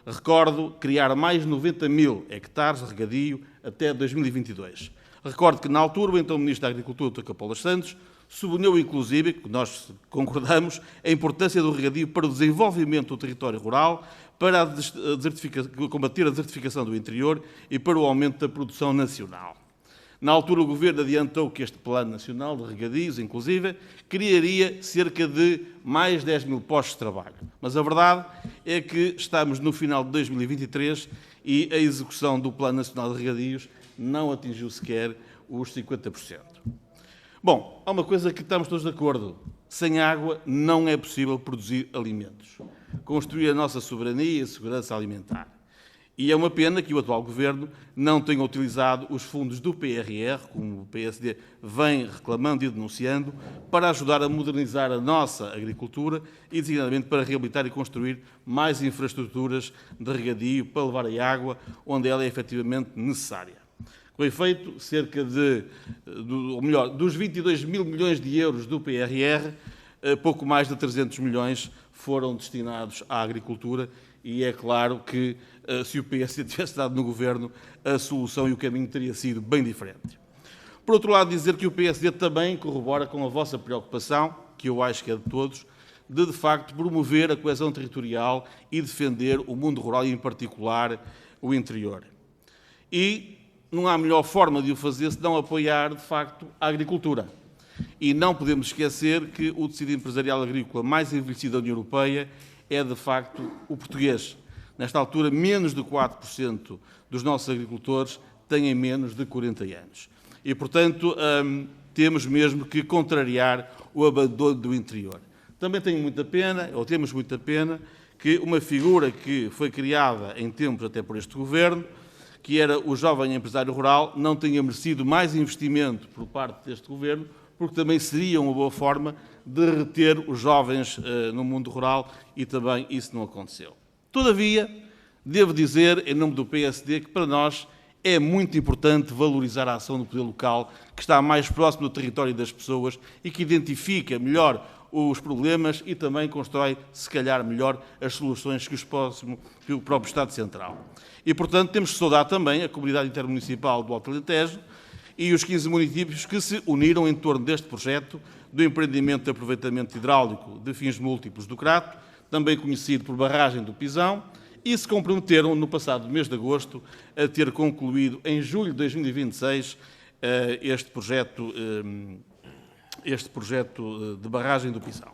recordo, criar mais 90 mil hectares de regadio até 2022. Recordo que, na altura, o então Ministro da Agricultura, Dr. Capolas Santos, sublinhou, inclusive, que nós concordamos, a importância do regadio para o desenvolvimento do território rural, para combater a desertificação do interior e para o aumento da produção nacional. Na altura, o Governo adiantou que este Plano Nacional de Regadios, inclusive, criaria cerca de mais 10 mil postos de trabalho. Mas a verdade é que estamos no final de 2023 e a execução do Plano Nacional de Regadios não atingiu sequer os 50%. Bom, há uma coisa que estamos todos de acordo. Sem água não é possível produzir alimentos, construir a nossa soberania e segurança alimentar. E é uma pena que o atual Governo não tenha utilizado os fundos do PRR, como o PSD vem reclamando e denunciando, para ajudar a modernizar a nossa agricultura e, designadamente, para reabilitar e construir mais infraestruturas de regadio para levar a água onde ela é efetivamente necessária. Com efeito, cerca dos 22 mil milhões de euros do PRR, pouco mais de 300 milhões foram destinados à agricultura e é claro que se o PSD tivesse estado no Governo, a solução e o caminho teria sido bem diferente. Por outro lado, dizer que o PSD também corrobora com a vossa preocupação, que eu acho que é de todos, de facto promover a coesão territorial e defender o mundo rural e, em particular, o interior. E não há melhor forma de o fazer senão apoiar, de facto, a agricultura. E não podemos esquecer que o tecido empresarial agrícola mais envelhecido da União Europeia é, de facto, o português. Nesta altura, menos de 4% dos nossos agricultores têm menos de 40 anos. E, portanto, temos mesmo que contrariar o abandono do interior. Também temos muita pena, que uma figura que foi criada em tempos até por este Governo, que era o jovem empresário rural, não tenha merecido mais investimento por parte deste Governo, porque também seria uma boa forma de reter os jovens no mundo rural e também isso não aconteceu. Todavia, devo dizer, em nome do PSD, que para nós é muito importante valorizar a ação do poder local, que está mais próximo do território das pessoas e que identifica melhor os problemas e também constrói, se calhar, melhor as soluções que o próprio Estado Central. E, portanto, temos que saudar também a Comunidade Intermunicipal do Alto Alentejo e os 15 municípios que se uniram em torno deste projeto do empreendimento de aproveitamento hidráulico de fins múltiplos do Crato, também conhecido por barragem do Pisão, e se comprometeram no passado mês de agosto a ter concluído em julho de 2026 este projeto de barragem do Pisão.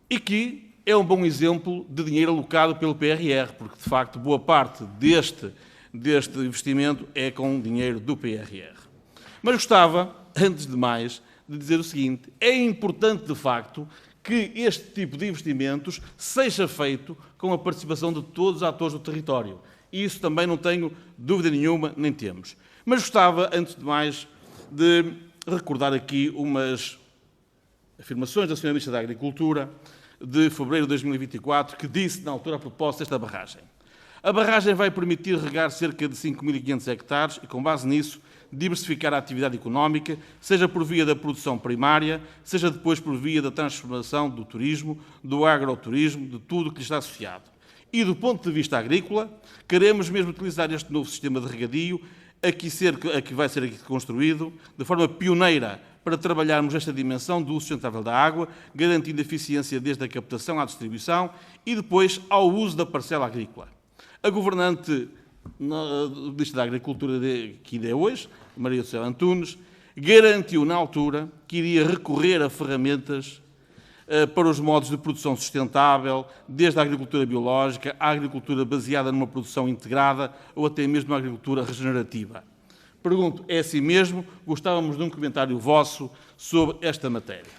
E que é um bom exemplo de dinheiro alocado pelo PRR, porque, de facto, boa parte deste investimento é com dinheiro do PRR. Mas gostava, antes de mais, de dizer o seguinte: é importante, de facto, que este tipo de investimentos seja feito com a participação de todos os atores do território. E isso também não tenho dúvida nenhuma, nem temos. Mas gostava, antes de mais, de recordar aqui umas afirmações da Sra. Ministra da Agricultura, de fevereiro de 2024, que disse, na altura, a propósito desta barragem: a barragem vai permitir regar cerca de 5.500 hectares e, com base nisso, diversificar a atividade económica, seja por via da produção primária, seja depois por via da transformação do turismo, do agroturismo, de tudo o que lhe está associado. E, do ponto de vista agrícola, queremos mesmo utilizar este novo sistema de regadio, que vai ser aqui construído, de forma pioneira, para trabalharmos esta dimensão do uso sustentável da água, garantindo eficiência desde a captação à distribuição e depois ao uso da parcela agrícola. A governante do Ministro da Agricultura, que ainda é hoje, Maria do Céu Antunes, garantiu na altura que iria recorrer a ferramentas para os modos de produção sustentável, desde a agricultura biológica, à agricultura baseada numa produção integrada ou até mesmo a agricultura regenerativa. Pergunto, é assim mesmo? Gostávamos de um comentário vosso sobre esta matéria.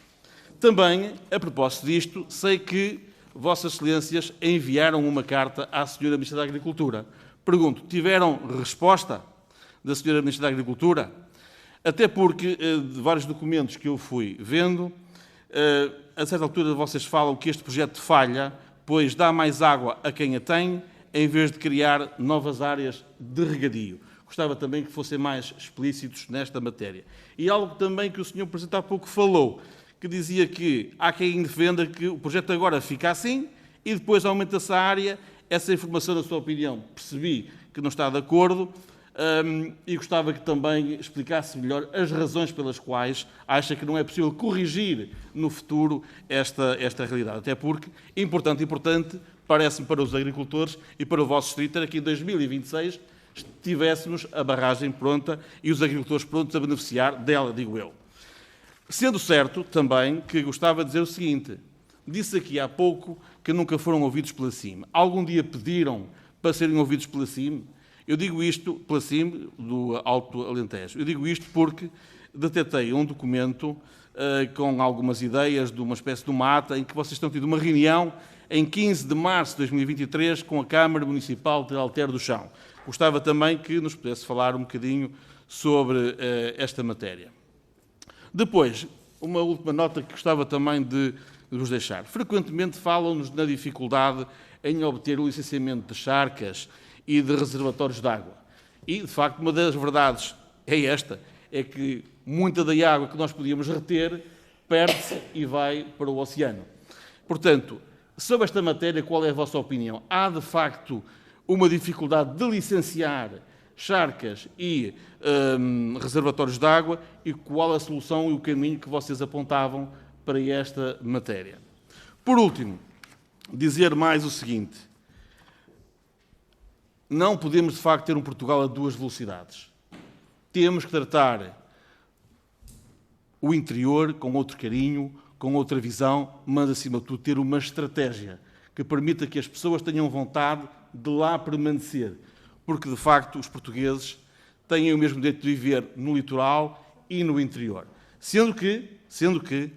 Também, a propósito disto, sei que Vossas Excelências enviaram uma carta à Sra. Ministra da Agricultura. Pergunto, tiveram resposta da Sra. Ministra da Agricultura? Até porque, de vários documentos que eu fui vendo, a certa altura vocês falam que este projeto falha, pois dá mais água a quem a tem, em vez de criar novas áreas de regadio. Gostava também que fossem mais explícitos nesta matéria. E algo também que o Sr. Presidente há pouco falou, que dizia que há quem defenda que o projeto agora fica assim e depois aumenta-se a área. Essa informação, na sua opinião, percebi que não está de acordo e gostava que também explicasse melhor as razões pelas quais acha que não é possível corrigir no futuro esta realidade. Até porque, importante, parece-me para os agricultores e para o vosso distrito, era que em 2026 tivéssemos a barragem pronta e os agricultores prontos a beneficiar dela, digo eu. Sendo certo também que gostava de dizer o seguinte: disse aqui há pouco que nunca foram ouvidos pela CIM. Algum dia pediram para serem ouvidos pela CIM? Eu digo isto, pela CIM do Alto Alentejo. Eu digo isto porque detetei um documento com algumas ideias de uma espécie de uma ata em que vocês estão tendo uma reunião em 15 de março de 2023 com a Câmara Municipal de Alter do Chão. Gostava também que nos pudesse falar um bocadinho sobre esta matéria. Depois, uma última nota que gostava também de vos deixar. Frequentemente falam-nos na dificuldade em obter o licenciamento de charcas e de reservatórios de água. E, de facto, uma das verdades é esta, é que muita da água que nós podíamos reter perde-se e vai para o oceano. Portanto, sobre esta matéria, qual é a vossa opinião? Há, de facto, uma dificuldade de licenciar charcas e reservatórios de água e qual a solução e o caminho que vocês apontavam para esta matéria? Por último, dizer mais o seguinte: não podemos, de facto, ter um Portugal a duas velocidades. Temos que tratar o interior com outro carinho, com outra visão, mas, acima de tudo, ter uma estratégia que permita que as pessoas tenham vontade de lá permanecer. Porque, de facto, os portugueses têm o mesmo direito de viver no litoral e no interior. Sendo que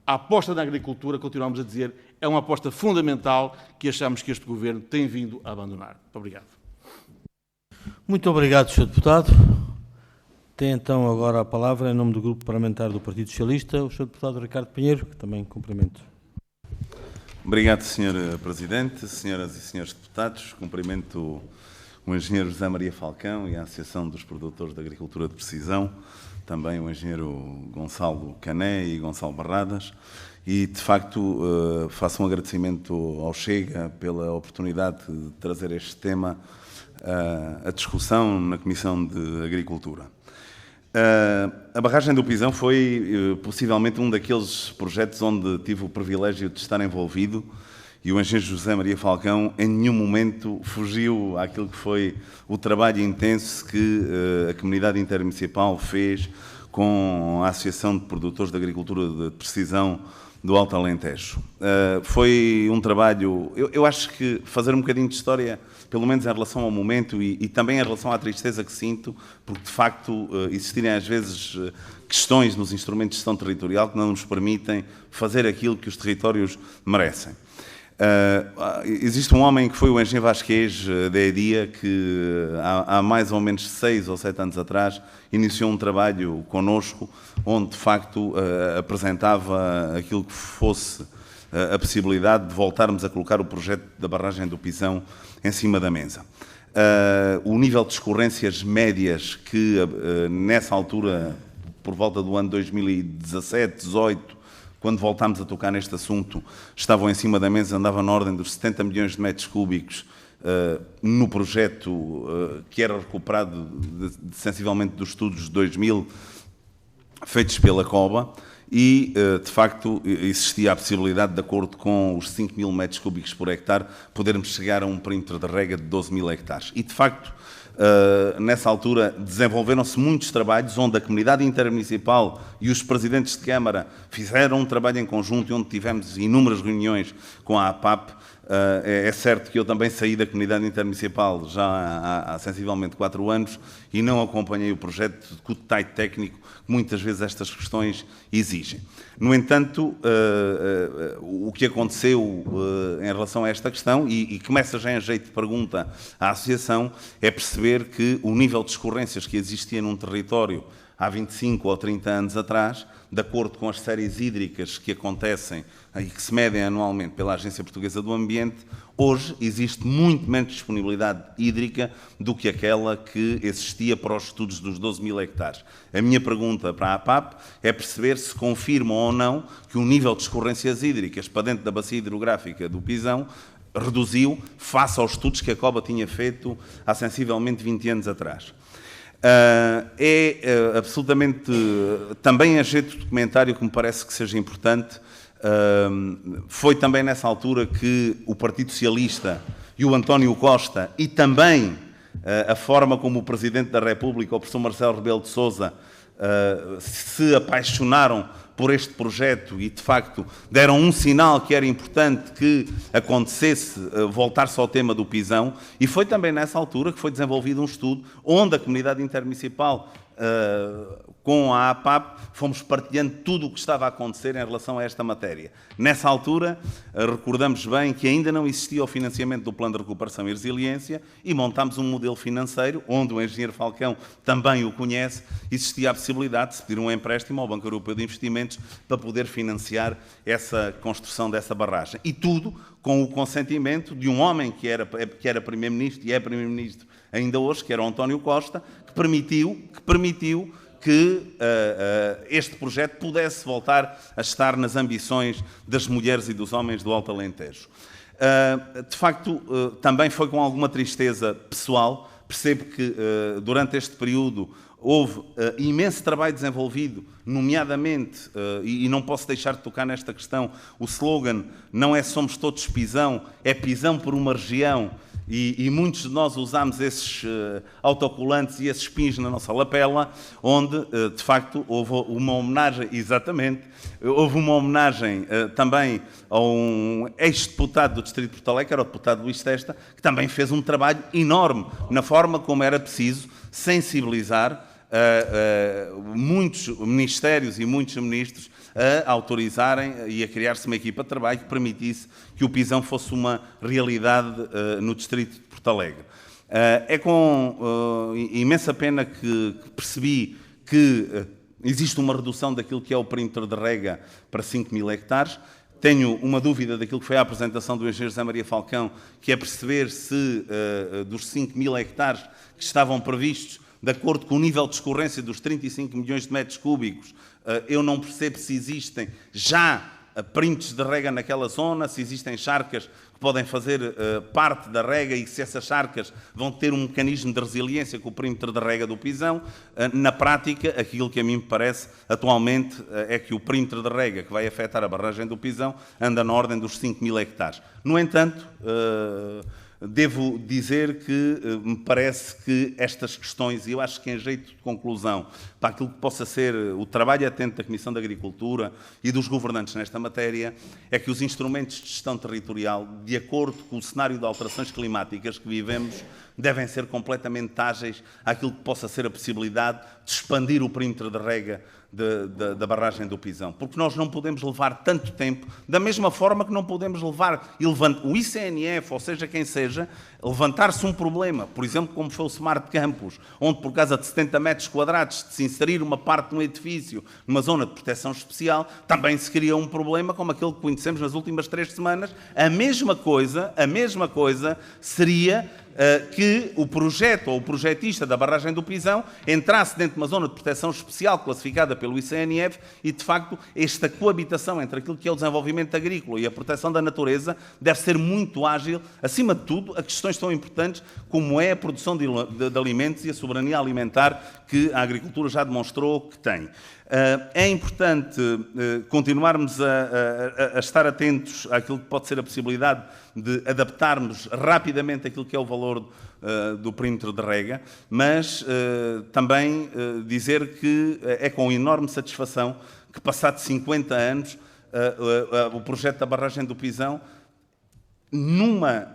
a aposta na agricultura, continuamos a dizer, é uma aposta fundamental que achamos que este Governo tem vindo a abandonar. Muito obrigado. Muito obrigado, Sr. Deputado. Tem então agora a palavra, em nome do Grupo Parlamentar do Partido Socialista, o Sr. Deputado Ricardo Pinheiro, que também cumprimento. Obrigado, Sr. Presidente, senhoras e senhores deputados. Cumprimento o engenheiro José Maria Falcão e a Associação dos Produtores de Agricultura de Precisão, também o engenheiro Gonçalo Cané e Gonçalo Barradas, e, de facto, faço um agradecimento ao Chega pela oportunidade de trazer este tema à discussão na Comissão de Agricultura. A barragem do Pisão foi possivelmente um daqueles projetos onde tive o privilégio de estar envolvido, e o engenheiro José Maria Falcão em nenhum momento fugiu àquilo que foi o trabalho intenso que a comunidade intermunicipal fez com a Associação de Produtores de Agricultura de Precisão do Alto Alentejo. Foi um trabalho, eu acho que fazer um bocadinho de história, pelo menos em relação ao momento e também em relação à tristeza que sinto, porque de facto existirem às vezes questões nos instrumentos de gestão territorial que não nos permitem fazer aquilo que os territórios merecem. Existe um homem que foi o engenheiro Vasquez da EDIA, que há mais ou menos 6 ou 7 anos atrás iniciou um trabalho connosco, onde de facto apresentava aquilo que fosse a possibilidade de voltarmos a colocar o projeto da barragem do Pisão em cima da mesa. O nível de escorrências médias que nessa altura, por volta do ano 2017, 18, quando voltámos a tocar neste assunto, estavam em cima da mesa, andava na ordem dos 70 milhões de metros cúbicos no projeto que era recuperado sensivelmente dos estudos de 2000, feitos pela COBA, e, de facto, existia a possibilidade, de acordo com os 5 mil metros cúbicos por hectare, podermos chegar a um perímetro de rega de 12 mil hectares. E, de facto, nessa altura desenvolveram-se muitos trabalhos onde a comunidade intermunicipal e os presidentes de Câmara fizeram um trabalho em conjunto e onde tivemos inúmeras reuniões com a APAP. É certo que eu também saí da comunidade intermunicipal já há sensivelmente 4 anos e não acompanhei o projeto com o detalhe técnico que muitas vezes estas questões exigem. No entanto, o que aconteceu em relação a esta questão, e começa já em jeito de pergunta à Associação, é perceber que o nível de escorrências que existia num território há 25 ou 30 anos atrás, de acordo com as séries hídricas que acontecem e que se medem anualmente pela Agência Portuguesa do Ambiente, hoje existe muito menos disponibilidade hídrica do que aquela que existia para os estudos dos 12 mil hectares. A minha pergunta para a APAP é perceber se confirmam ou não que o nível de escorrências hídricas para dentro da bacia hidrográfica do Pisão reduziu face aos estudos que a COBA tinha feito há sensivelmente 20 anos atrás. Absolutamente também a jeito de documentário que me parece que seja importante. Foi também nessa altura que o Partido Socialista e o António Costa e também a forma como o Presidente da República, o professor Marcelo Rebelo de Sousa, se apaixonaram por este projeto e, de facto, deram um sinal que era importante que acontecesse, voltar-se ao tema do Pisão, e foi também nessa altura que foi desenvolvido um estudo onde a comunidade intermunicipal, com a APAP, fomos partilhando tudo o que estava a acontecer em relação a esta matéria. Nessa altura, recordamos bem que ainda não existia o financiamento do Plano de Recuperação e Resiliência e montámos um modelo financeiro, onde o engenheiro Falcão também o conhece, existia a possibilidade de se pedir um empréstimo ao Banco Europeu de Investimentos para poder financiar essa construção dessa barragem. E tudo com o consentimento de um homem que era Primeiro-Ministro e é Primeiro-Ministro ainda hoje, que era o António Costa, que permitiu que este projeto pudesse voltar a estar nas ambições das mulheres e dos homens do Alto Alentejo. De facto, também foi com alguma tristeza pessoal. Percebo que durante este período houve imenso trabalho desenvolvido, nomeadamente, e não posso deixar de tocar nesta questão, o slogan não é somos todos Pisão, é Pisão por uma região. E muitos de nós usámos esses autocolantes e esses pins na nossa lapela, onde, de facto, houve uma homenagem, exatamente, houve uma homenagem também a um ex-deputado do Distrito de Porto Alegre, que era o deputado Luís Testa, que também fez um trabalho enorme na forma como era preciso sensibilizar muitos ministérios e muitos ministros a autorizarem e a criar-se uma equipa de trabalho que permitisse que o Pisão fosse uma realidade no Distrito de Porto Alegre. É com imensa pena que percebi que existe uma redução daquilo que é o perímetro de rega para 5 mil hectares. tenho uma dúvida daquilo que foi a apresentação do engenheiro José Maria Falcão, que é perceber se dos 5.000 hectares que estavam previstos, de acordo com o nível de escorrência dos 35 milhões de metros cúbicos, eu não percebo se existem já perímetros de rega naquela zona, se existem charcas que podem fazer parte da rega e se essas charcas vão ter um mecanismo de resiliência com o perímetro de rega do Pisão. Na prática, aquilo que a mim me parece atualmente é que o perímetro de rega que vai afetar a barragem do Pisão anda na ordem dos 5.000 hectares. No entanto, devo dizer que me parece que estas questões, e eu acho que em jeito de conclusão, para aquilo que possa ser o trabalho atento da Comissão de Agricultura e dos governantes nesta matéria, é que os instrumentos de gestão territorial, de acordo com o cenário de alterações climáticas que vivemos, devem ser completamente ágeis àquilo que possa ser a possibilidade de expandir o perímetro de rega da barragem do Pisão. Porque nós não podemos levar tanto tempo, da mesma forma que não podemos levar o ICNF, ou seja, quem seja, levantar-se um problema, por exemplo, como foi o Smart Campus, onde por causa de 70 metros quadrados de se inserir uma parte de um edifício numa zona de proteção especial, também se cria um problema como aquele que conhecemos nas últimas 3 semanas. A mesma coisa seria que o projeto ou o projetista da barragem do Pisão entrasse dentro de uma zona de proteção especial classificada pelo ICNF e, de facto, esta coabitação entre aquilo que é o desenvolvimento agrícola e a proteção da natureza deve ser muito ágil, acima de tudo, a questões tão importantes como é a produção de alimentos e a soberania alimentar que a agricultura já demonstrou que tem. É importante continuarmos a estar atentos àquilo que pode ser a possibilidade de adaptarmos rapidamente aquilo que é o valor do perímetro de rega, mas também dizer que é com enorme satisfação que, passados 50 anos, o projeto da barragem do Pisão, numa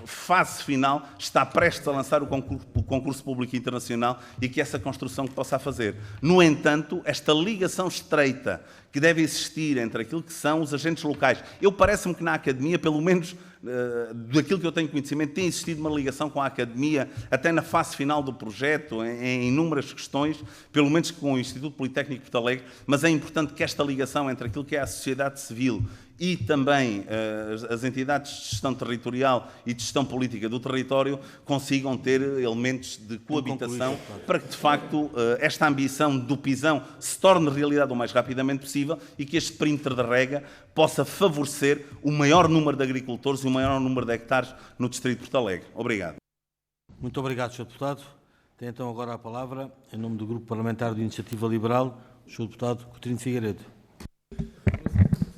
fase final, está prestes a lançar o concurso público internacional e que essa construção que possa fazer. No entanto, esta ligação estreita que deve existir entre aquilo que são os agentes locais. Parece-me que na Academia, pelo menos daquilo que eu tenho conhecimento, tem existido uma ligação com a Academia, até na fase final do projeto, em inúmeras questões, pelo menos com o Instituto Politécnico de Porto Alegre, mas é importante que esta ligação entre aquilo que é a sociedade civil e também as entidades de gestão territorial e de gestão política do território consigam ter elementos de coabitação para que, de facto, esta ambição do Pisão se torne realidade o mais rapidamente possível e que este perímetro de rega possa favorecer o maior número de agricultores e o maior número de hectares no distrito de Porto Alegre. Obrigado. Muito obrigado, Sr. Deputado. Tem então agora a palavra, em nome do Grupo Parlamentar de Iniciativa Liberal, o Sr. Deputado Coutinho Figueiredo.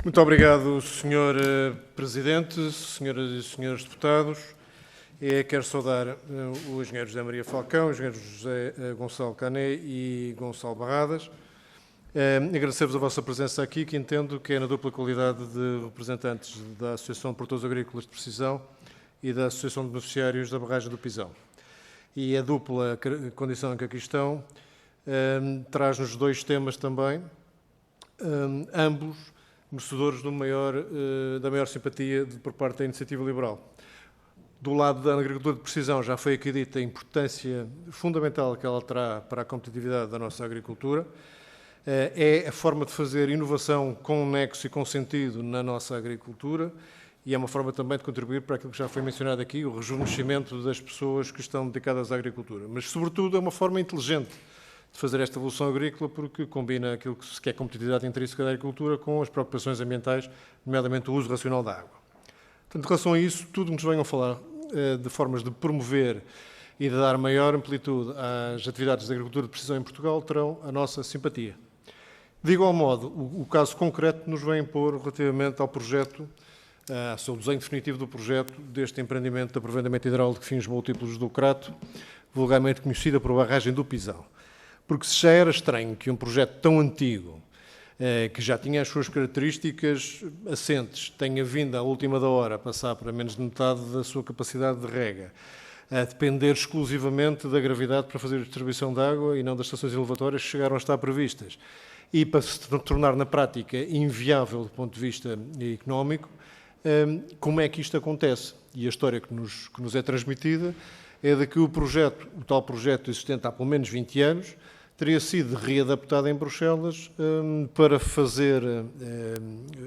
Muito obrigado, Sr. Presidente, senhoras e senhores deputados. Quero saudar o engenheiro José Maria Falcão, o engenheiro José Gonçalo Cané e Gonçalo Barradas. Agradecer-vos a vossa presença aqui, que entendo que é na dupla qualidade de representantes da Associação de Produtores Agrícolas de Precisão e da Associação de Beneficiários da Barragem do Pisão. E a dupla condição em que aqui estão traz-nos 2 temas também, ambos merecedores da maior simpatia por parte da Iniciativa Liberal. Do lado da agricultura de precisão, já foi aqui dita a importância fundamental que ela terá para a competitividade da nossa agricultura. É a forma de fazer inovação com nexo e com sentido na nossa agricultura e é uma forma também de contribuir para aquilo que já foi mencionado aqui, o rejuvenescimento das pessoas que estão dedicadas à agricultura. Mas, sobretudo, é uma forma inteligente de fazer esta evolução agrícola porque combina aquilo que é a competitividade intrínseca da agricultura com as preocupações ambientais, nomeadamente o uso racional da água. Portanto, em relação a isso, tudo que nos venham falar de formas de promover e de dar maior amplitude às atividades de agricultura de precisão em Portugal terão a nossa simpatia. De igual modo, o caso concreto nos vem impor relativamente ao projeto, ao seu desenho definitivo do projeto deste empreendimento de aproveitamento hidráulico de fins múltiplos do Crato, vulgarmente conhecida por barragem do Pisão. Porque se já era estranho que um projeto tão antigo, que já tinha as suas características assentes, tenha vindo à última da hora a passar para menos de metade da sua capacidade de rega, a depender exclusivamente da gravidade para fazer a distribuição de água e não das estações elevatórias que chegaram a estar previstas, e para se tornar na prática inviável do ponto de vista económico, como é que isto acontece? E a história que nos é transmitida é de que o tal projeto existente há pelo menos 20 anos, teria sido readaptada em Bruxelas para fazer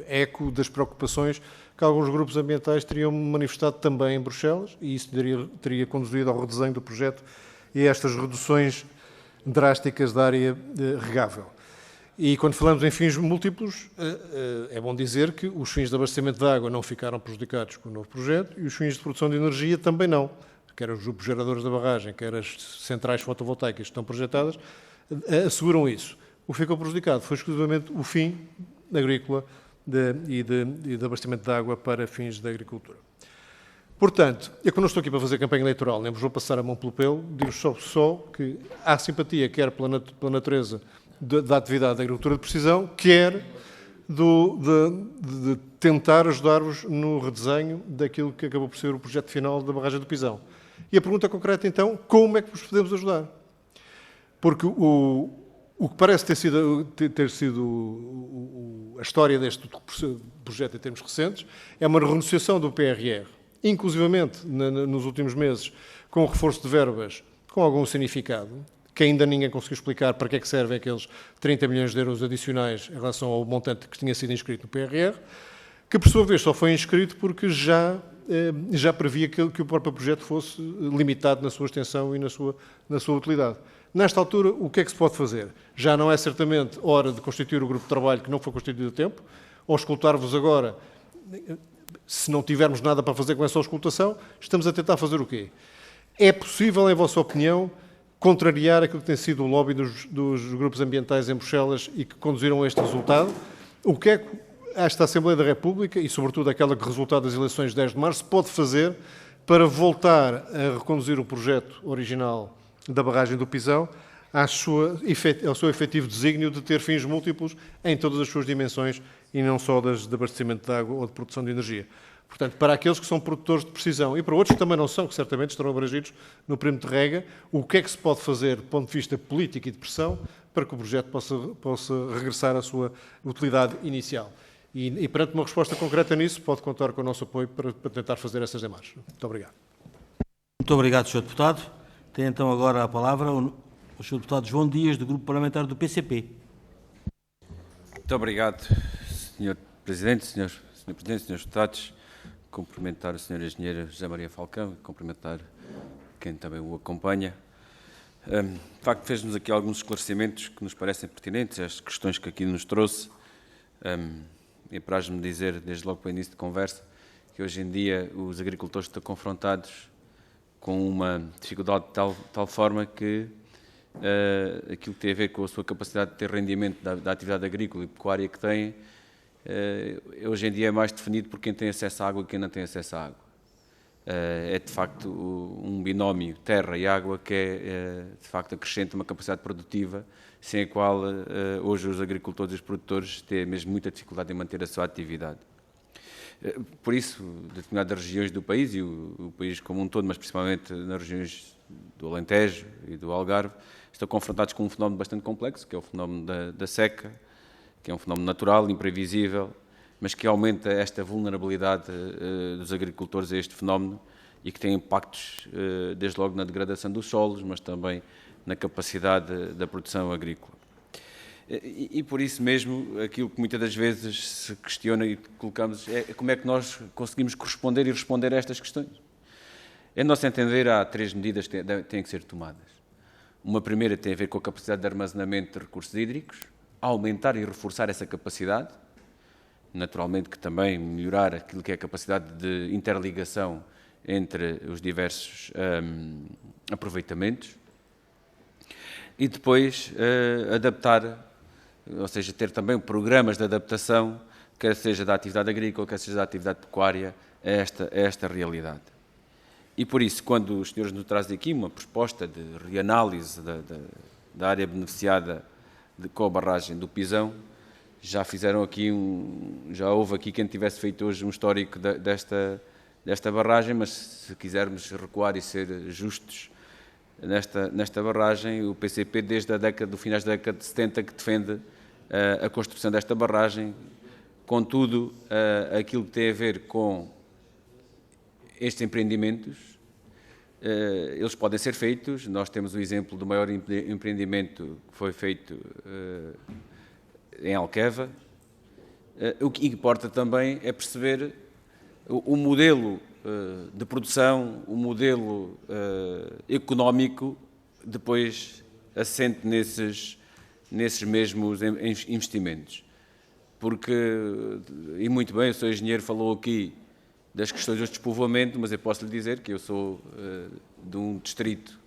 eco das preocupações que alguns grupos ambientais teriam manifestado também em Bruxelas, e isso teria conduzido ao redesenho do projeto e a estas reduções drásticas da área regável. E quando falamos em fins múltiplos, é bom dizer que os fins de abastecimento de água não ficaram prejudicados com o novo projeto e os fins de produção de energia também não. Quer os grupos geradores da barragem, quer as centrais fotovoltaicas que estão projetadas, asseguram isso. O que ficou prejudicado foi exclusivamente o fim agrícola e de abastecimento de água para fins da agricultura. Portanto, eu que não estou aqui para fazer campanha eleitoral, nem vos vou passar a mão pelo pelo, digo só que há simpatia quer pela natureza da atividade da agricultura de precisão, quer de tentar ajudar-vos no redesenho daquilo que acabou por ser o projeto final da barragem do Pisão. E a pergunta concreta, então, como é que vos podemos ajudar? Porque o que parece ter sido a história deste projeto em termos recentes é uma renegociação do PRR, inclusivamente nos últimos meses, com o reforço de verbas com algum significado, que ainda ninguém conseguiu explicar para que é que servem aqueles 30 milhões de euros adicionais em relação ao montante que tinha sido inscrito no PRR, que por sua vez só foi inscrito porque já previa que o próprio projeto fosse limitado na sua extensão e na sua utilidade. Nesta altura, o que é que se pode fazer? Já não é certamente hora de constituir o grupo de trabalho que não foi constituído a tempo, ou escutar-vos agora, se não tivermos nada para fazer com essa auscultação, estamos a tentar fazer o quê? É possível, em vossa opinião, contrariar aquilo que tem sido o lobby dos grupos ambientais em Bruxelas e que conduziram a este resultado? O que é que esta Assembleia da República, e sobretudo aquela que resultado das eleições de 10 de março, pode fazer para voltar a reconduzir o projeto original da barragem do Pisão ao seu efetivo desígnio de ter fins múltiplos em todas as suas dimensões e não só de abastecimento de água ou de produção de energia? Portanto, para aqueles que são produtores de precisão e para outros que também não são, que certamente estarão abrangidos no perímetro de rega, o que é que se pode fazer do ponto de vista político e de pressão para que o projeto possa regressar à sua utilidade inicial? E perante uma resposta concreta nisso, pode contar com o nosso apoio para tentar fazer essas demarches. Muito obrigado. Muito obrigado, Sr. Deputado. Tem então agora a palavra o Sr. Deputado João Dias, do Grupo Parlamentar do PCP. Muito obrigado, Sr. Presidente, Sr. Presidente, Srs. Deputados. Cumprimentar o Sr. Engenheiro José Maria Falcão e cumprimentar quem também o acompanha. De facto, fez-nos aqui alguns esclarecimentos que nos parecem pertinentes, as questões que aqui nos trouxe. E apraz-me dizer, desde logo para o início de conversa, que hoje em dia os agricultores estão confrontados com uma dificuldade de tal forma que aquilo que tem a ver com a sua capacidade de ter rendimento da atividade agrícola e pecuária que têm, hoje em dia é mais definido por quem tem acesso à água e quem não tem acesso à água. É de facto um binómio terra e água que de facto acrescenta uma capacidade produtiva sem a qual hoje os agricultores e os produtores têm mesmo muita dificuldade em manter a sua atividade. Por isso, determinadas regiões do país, e o país como um todo, mas principalmente nas regiões do Alentejo e do Algarve, estão confrontados com um fenómeno bastante complexo, que é o fenómeno da seca, que é um fenómeno natural, imprevisível, mas que aumenta esta vulnerabilidade dos agricultores a este fenómeno e que tem impactos, desde logo, na degradação dos solos, mas também na capacidade da produção agrícola. E por isso mesmo, aquilo que muitas das vezes se questiona e colocamos é como é que nós conseguimos corresponder e responder a estas questões. Em nosso entender, há 3 medidas que têm que ser tomadas. Uma primeira tem a ver com a capacidade de armazenamento de recursos hídricos, aumentar e reforçar essa capacidade, naturalmente que também melhorar aquilo que é a capacidade de interligação entre os diversos aproveitamentos, e depois adaptar, ou seja, ter também programas de adaptação, quer seja da atividade agrícola, quer seja da atividade pecuária, a esta realidade. E por isso, quando os senhores nos trazem aqui uma proposta de reanálise da área beneficiada com a barragem do Pisão, já fizeram aqui já houve aqui quem tivesse feito hoje um histórico desta barragem, mas se quisermos recuar e ser justos nesta barragem, o PCP desde do finais da década de 70 que defende a construção desta barragem. Contudo, aquilo que tem a ver com estes empreendimentos eles podem ser feitos. Nós temos o exemplo do maior empreendimento que foi feito em Alqueva. O que importa também é perceber o modelo de produção, o modelo económico depois assente nesses mesmos investimentos. Porque, e muito bem, o Sr. Engenheiro falou aqui das questões do despovoamento, mas eu posso lhe dizer que eu sou de um distrito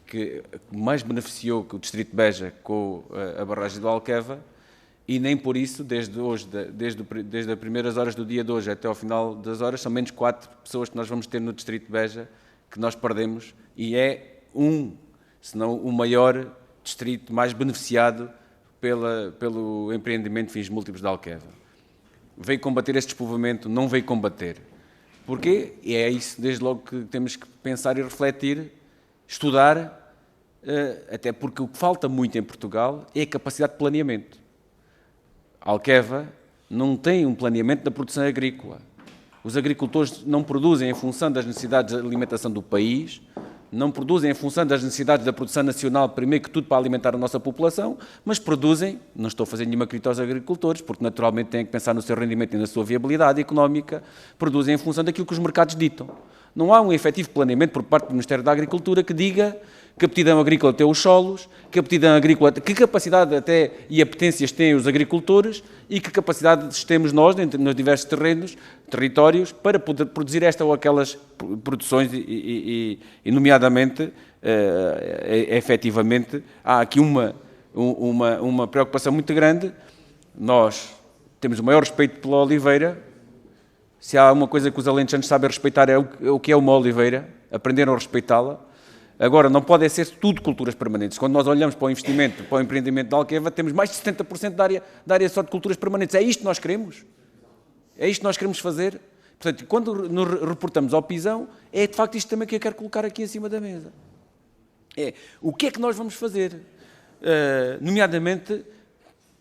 que mais beneficiou que o distrito de Beja com a barragem do Alqueva, e nem por isso, desde as primeiras horas do dia de hoje até ao final das horas, são menos 4 pessoas que nós vamos ter no distrito de Beja que nós perdemos, e é se não o maior distrito mais beneficiado pelo empreendimento de fins múltiplos da Alqueva. Veio combater este despovoamento, não veio combater. Porquê? E é isso, desde logo, que temos que pensar e refletir, estudar, até porque o que falta muito em Portugal é a capacidade de planeamento. A Alqueva não tem um planeamento da produção agrícola. Os agricultores não produzem em função das necessidades de alimentação do país, não produzem em função das necessidades da produção nacional, primeiro que tudo para alimentar a nossa população, mas produzem, não estou a fazer nenhuma crítica aos agricultores, porque naturalmente têm que pensar no seu rendimento e na sua viabilidade económica, produzem em função daquilo que os mercados ditam. Não há um efetivo planeamento por parte do Ministério da Agricultura que diga que aptidão agrícola tem os solos, que aptidão agrícola, que capacidade até e apetências têm os agricultores e que capacidades temos nós, nos diversos territórios, para poder produzir esta ou aquelas produções e nomeadamente, efetivamente, há aqui uma preocupação muito grande. Nós temos o maior respeito pela oliveira. Se há uma coisa que os alentejanos sabem respeitar é o que é uma oliveira, aprenderam a respeitá-la. Agora, não pode ser tudo culturas permanentes. Quando nós olhamos para o investimento, para o empreendimento da Alqueva, temos mais de 70% da área só de culturas permanentes. É isto que nós queremos? É isto que nós queremos fazer? Portanto, quando nos reportamos ao pisão, é de facto isto também que eu quero colocar aqui em cima da mesa. O que é que nós vamos fazer? Nomeadamente,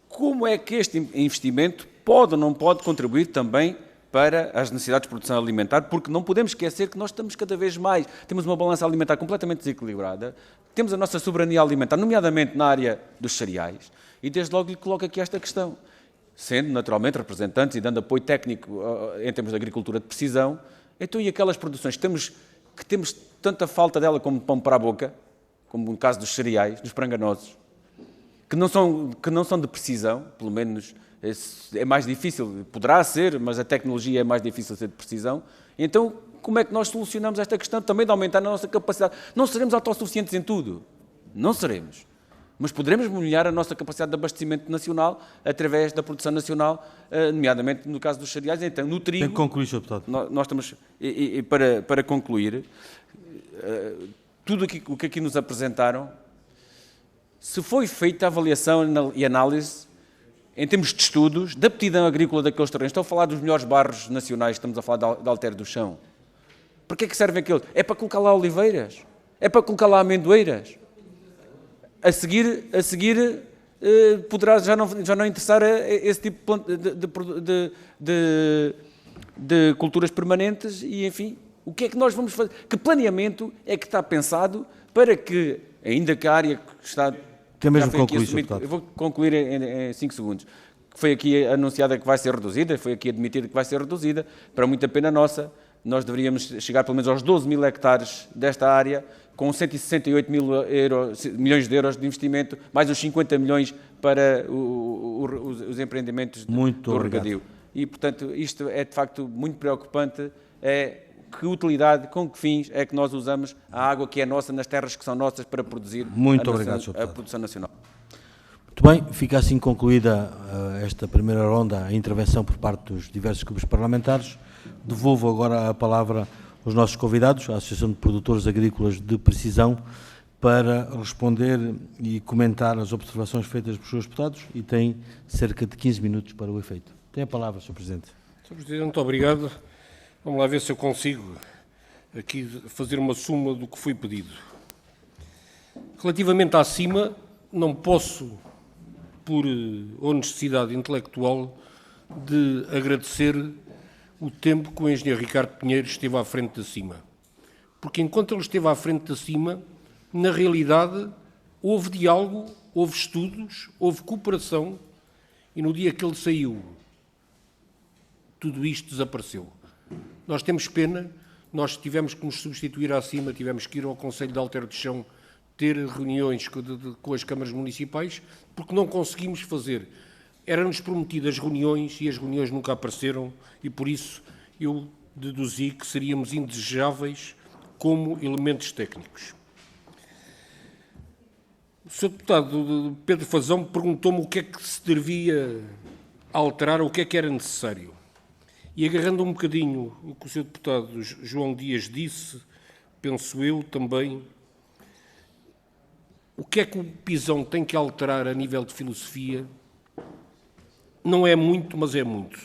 como é que este investimento pode ou não pode contribuir também para as necessidades de produção alimentar, porque não podemos esquecer que nós estamos cada vez mais, temos uma balança alimentar completamente desequilibrada, temos a nossa soberania alimentar, nomeadamente na área dos cereais, e desde logo lhe coloco aqui esta questão, sendo naturalmente representantes e dando apoio técnico em termos de agricultura de precisão, então e aquelas produções que temos tanta falta dela como pão para a boca, como no caso dos cereais, dos pranganosos, que não são de precisão, pelo menos é mais difícil, poderá ser, mas a tecnologia é mais difícil de ser de precisão. Então, como é que nós solucionamos esta questão também de aumentar a nossa capacidade? Não seremos autossuficientes em tudo, não seremos, mas poderemos melhorar a nossa capacidade de abastecimento nacional através da produção nacional, nomeadamente no caso dos cereais. Então, no trigo... Tem que concluir, Sr. Deputado. Nós estamos, para concluir, tudo o que aqui nos apresentaram, se foi feita a avaliação e análise em termos de estudos, da aptidão agrícola daqueles terrenos. Estou a falar dos melhores bairros nacionais, estamos a falar de Alter do Chão. Para que é que servem aqueles? É para colocar lá oliveiras? É para colocar lá amendoeiras? A seguir poderá já não interessar esse tipo de culturas permanentes e, enfim, o que é que nós vamos fazer? Que planeamento é que está pensado para que, ainda que a área que está... Tem mesmo que concluir, Sr. Deputado. Eu vou concluir em 5 segundos. Foi aqui anunciada que vai ser reduzida, foi aqui admitida que vai ser reduzida, para muita pena nossa, nós deveríamos chegar pelo menos aos 12 mil hectares desta área, com 168 milhões de euros de investimento, mais os 50 milhões para os empreendimentos do regadio. E, portanto, isto é de facto muito preocupante, que utilidade, com que fins é que nós usamos a água que é nossa nas terras que são nossas para produzir a produção nacional. Muito bem, fica assim concluída esta primeira ronda, a intervenção por parte dos diversos grupos parlamentares. Devolvo agora a palavra aos nossos convidados, à Associação de Produtores Agrícolas de Precisão, para responder e comentar as observações feitas pelos seus deputados e tem cerca de 15 minutos para o efeito. Tem a palavra, Sr. Presidente. Sr. Presidente, muito obrigado. Vamos lá ver se eu consigo aqui fazer uma suma do que foi pedido. Relativamente à cima, não posso, por honestidade intelectual, de agradecer o tempo que o engenheiro Ricardo Pinheiro esteve à frente da cima. porque enquanto ele esteve à frente da CIMA, na realidade, houve diálogo, houve estudos, houve cooperação, e no dia que ele saiu, tudo isto desapareceu. Nós temos pena, nós tivemos que nos substituir à CIMA, tivemos que ir ao Conselho de Altero de Chão, ter reuniões com as câmaras municipais, porque não conseguimos fazer. Eram-nos prometidas reuniões e as reuniões nunca apareceram, e por isso eu deduzi que seríamos indesejáveis como elementos técnicos. O Sr. Deputado Pedro Fazão perguntou-me o que é que se devia alterar, o que é que era necessário. E agarrando um bocadinho o que o Sr. Deputado João Dias disse, penso eu também, o que é que o Pisão tem que alterar a nível de filosofia? Não é muito, mas é muito.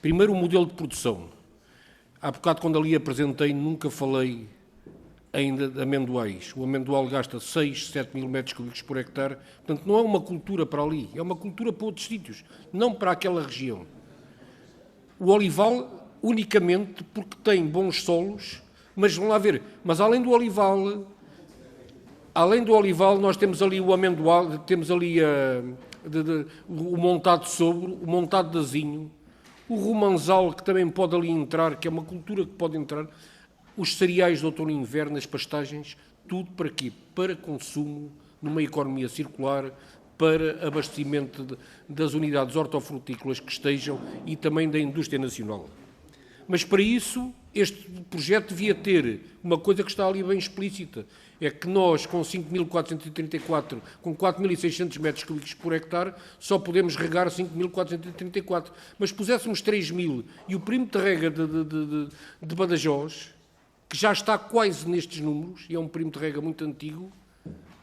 Primeiro, o modelo de produção. Há bocado, quando ali apresentei, nunca falei ainda de amendoais. O amendoal gasta 6, 7 mil metros cúbicos por hectare. Portanto, não é uma cultura para ali, é uma cultura para outros sítios, não para aquela região. O olival, unicamente porque tem bons solos, mas vão lá ver, mas além do olival, nós temos ali o amendoal, temos ali o montado de sobro, o montado de azinho, o romanzal, que também pode ali entrar, que é uma cultura que pode entrar, os cereais de outono e inverno, as pastagens, tudo para quê? Para consumo numa economia circular, para abastecimento das unidades hortofrutícolas que estejam e também da indústria nacional. Mas para isso, este projeto devia ter uma coisa que está ali bem explícita, é que nós, com 5.434, com 4.600 metros cúbicos por hectare, só podemos regar 5.434. Mas puséssemos 3.000 e o perímetro de rega de Badajoz, que já está quase nestes números, e é um perímetro de rega muito antigo,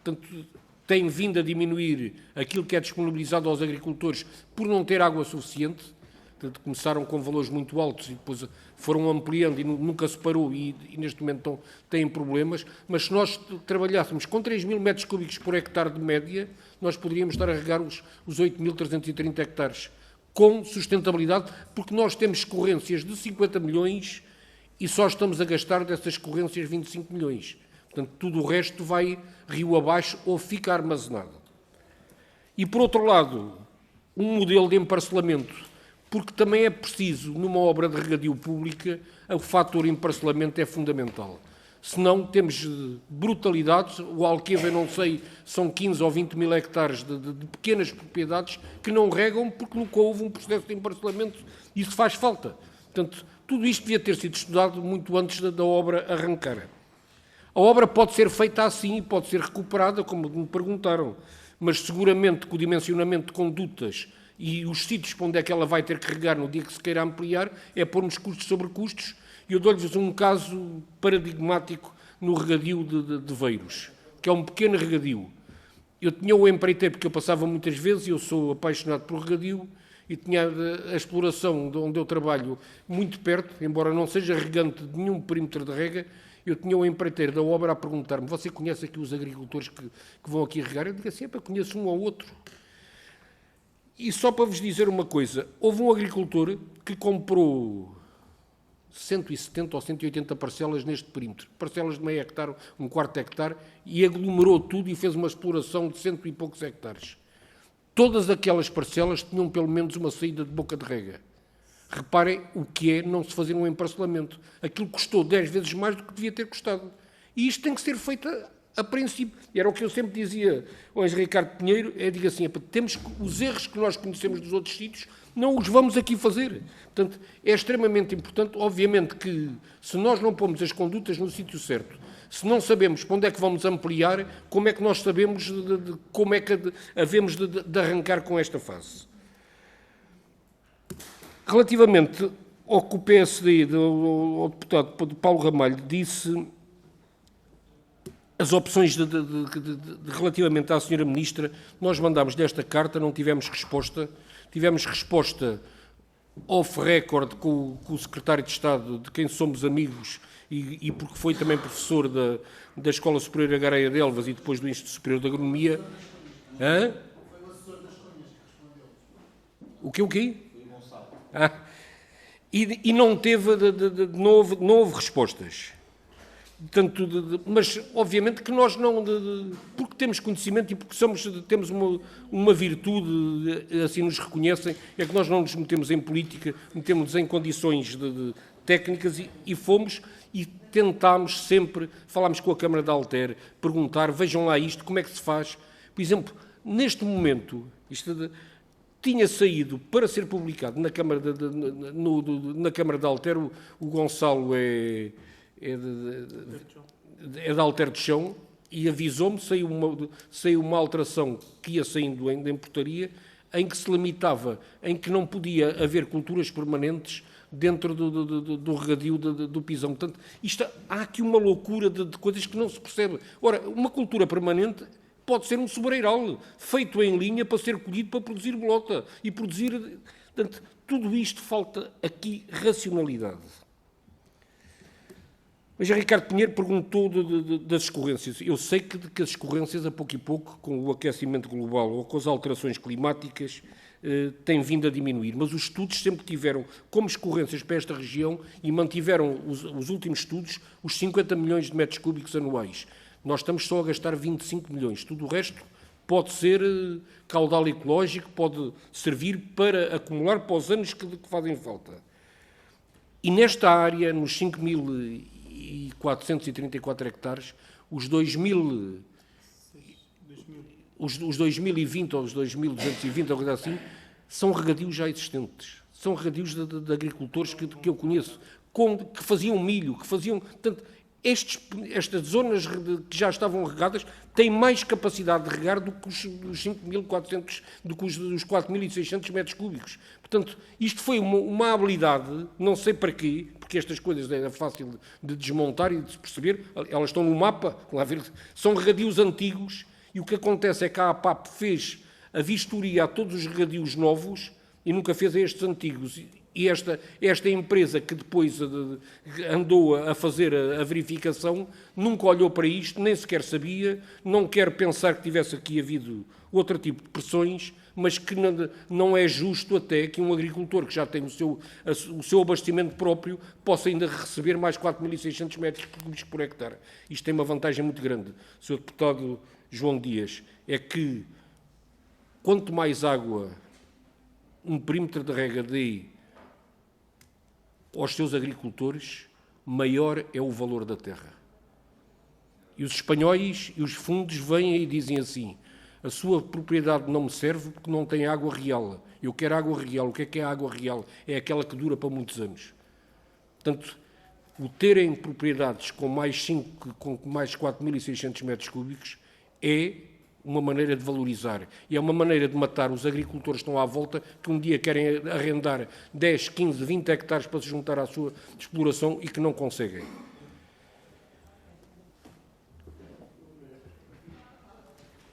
portanto, tem vindo a diminuir aquilo que é disponibilizado aos agricultores por não ter água suficiente. Portanto, começaram com valores muito altos e depois foram ampliando e nunca se parou e neste momento têm problemas. Mas se nós trabalhássemos com 3.000 metros cúbicos por hectare de média, nós poderíamos estar a regar os 8.330 hectares com sustentabilidade, porque nós temos escorrências de 50 milhões e só estamos a gastar dessas escorrências 25 milhões. Portanto, tudo o resto vai rio abaixo ou fica armazenado. E, por outro lado, um modelo de emparcelamento, porque também é preciso, numa obra de regadio pública, o fator emparcelamento é fundamental. Senão temos brutalidades, o Alqueva, não sei, são 15 ou 20 mil hectares de pequenas propriedades que não regam porque nunca houve um processo de emparcelamento e isso faz falta. Portanto, tudo isto devia ter sido estudado muito antes da obra arrancar. A obra pode ser feita assim, pode ser recuperada, como me perguntaram, mas seguramente que o dimensionamento de condutas e os sítios para onde é que ela vai ter que regar no dia que se queira ampliar é pormos custos sobre custos. E eu dou-lhes um caso paradigmático no regadio de Veiros, que é um pequeno regadio. Eu tinha o empreiteiro, porque eu passava muitas vezes, e eu sou apaixonado por regadio, e tinha a exploração de onde eu trabalho muito perto, embora não seja regante de nenhum perímetro de rega. Eu tinha o empreiteiro da obra a perguntar-me: você conhece aqui os agricultores que vão aqui regar? Eu digo assim: conheço um ou outro. E só para vos dizer uma coisa, houve um agricultor que comprou 170 ou 180 parcelas neste perímetro, parcelas de meio hectare, um quarto hectare, e aglomerou tudo e fez uma exploração de 100 e poucos hectares. Todas aquelas parcelas tinham pelo menos uma saída de boca de rega. Reparem o que é não se fazer um emparcelamento. Aquilo custou 10 vezes mais do que devia ter custado. E isto tem que ser feito a princípio. E era o que eu sempre dizia ao Engenheiro Ricardo Pinheiro, digo assim, temos os erros que nós conhecemos dos outros sítios, não os vamos aqui fazer. Portanto, é extremamente importante, obviamente que se nós não pomos as condutas no sítio certo, se não sabemos para onde é que vamos ampliar, como é que nós sabemos como é que havemos de arrancar com esta fase? Relativamente ao que o PSD, o deputado Paulo Ramalho, disse, as opções relativamente à senhora Ministra, nós mandámos-lhe esta carta, não tivemos resposta. Tivemos resposta off-record com o Secretário de Estado, de quem somos amigos, e porque foi também professor da Escola Superior Agareia de Elvas e depois do Instituto Superior de Agronomia. Hã? Foi o assessor das Cunhas que respondeu. O quê? E não teve, não houve respostas. Mas, obviamente, que nós não... porque temos conhecimento e porque temos uma virtude, assim nos reconhecem, é que nós não nos metemos em política, metemos-nos em condições técnicas e fomos e tentámos sempre, falámos com a Câmara de Alter, perguntar, vejam lá isto, como é que se faz? Por exemplo, neste momento, tinha saído para ser publicado na Câmara de Alter, o Gonçalo é de Alter de Chão, e avisou-me, saiu uma alteração que ia saindo em portaria, em que se limitava, em que não podia haver culturas permanentes dentro do regadio do Pisão. Portanto, há aqui uma loucura de coisas que não se percebe. Ora, uma cultura permanente pode ser um sobreiral, feito em linha para ser colhido para produzir bolota e produzir... Portanto, tudo isto falta aqui racionalidade. Mas a Ricardo Pinheiro perguntou das escorrências. Eu sei que as escorrências, a pouco e pouco, com o aquecimento global ou com as alterações climáticas, têm vindo a diminuir. Mas os estudos sempre tiveram como escorrências para esta região e mantiveram os últimos estudos os 50 milhões de metros cúbicos anuais. Nós estamos só a gastar 25 milhões. Tudo o resto pode ser caudal ecológico, pode servir para acumular para os anos que fazem falta. E nesta área, nos 5.434 hectares, os 2.020 ou os 2.220, ou coisa assim, são regadios já existentes. São regadios de agricultores que eu conheço, que faziam milho, que faziam... Portanto, estas zonas que já estavam regadas têm mais capacidade de regar do que os 5.400, do que os 4.600 metros cúbicos. Portanto, isto foi uma habilidade, não sei para quê, porque estas coisas é fácil de desmontar e de se perceber, elas estão no mapa, lá ver, são regadios antigos, e o que acontece é que a APAP fez a vistoria a todos os regadios novos e nunca fez a estes antigos. E esta empresa que depois andou a fazer a verificação nunca olhou para isto, nem sequer sabia, não quero pensar que tivesse aqui havido outro tipo de pressões, mas que não é justo até que um agricultor que já tem o seu abastecimento próprio possa ainda receber mais 4.600 metros cúbicos por hectare. Isto tem uma vantagem muito grande, Sr. Deputado João Dias, é que quanto mais água um perímetro de rega dê aos seus agricultores, maior é o valor da terra. E os espanhóis e os fundos vêm e dizem assim: a sua propriedade não me serve porque não tem água real. Eu quero água real. O que é água real? É aquela que dura para muitos anos. Portanto, o terem propriedades com mais 4.600 metros cúbicos é uma maneira de valorizar. E é uma maneira de matar os agricultores que estão à volta, que um dia querem arrendar 10, 15, 20 hectares para se juntar à sua exploração e que não conseguem.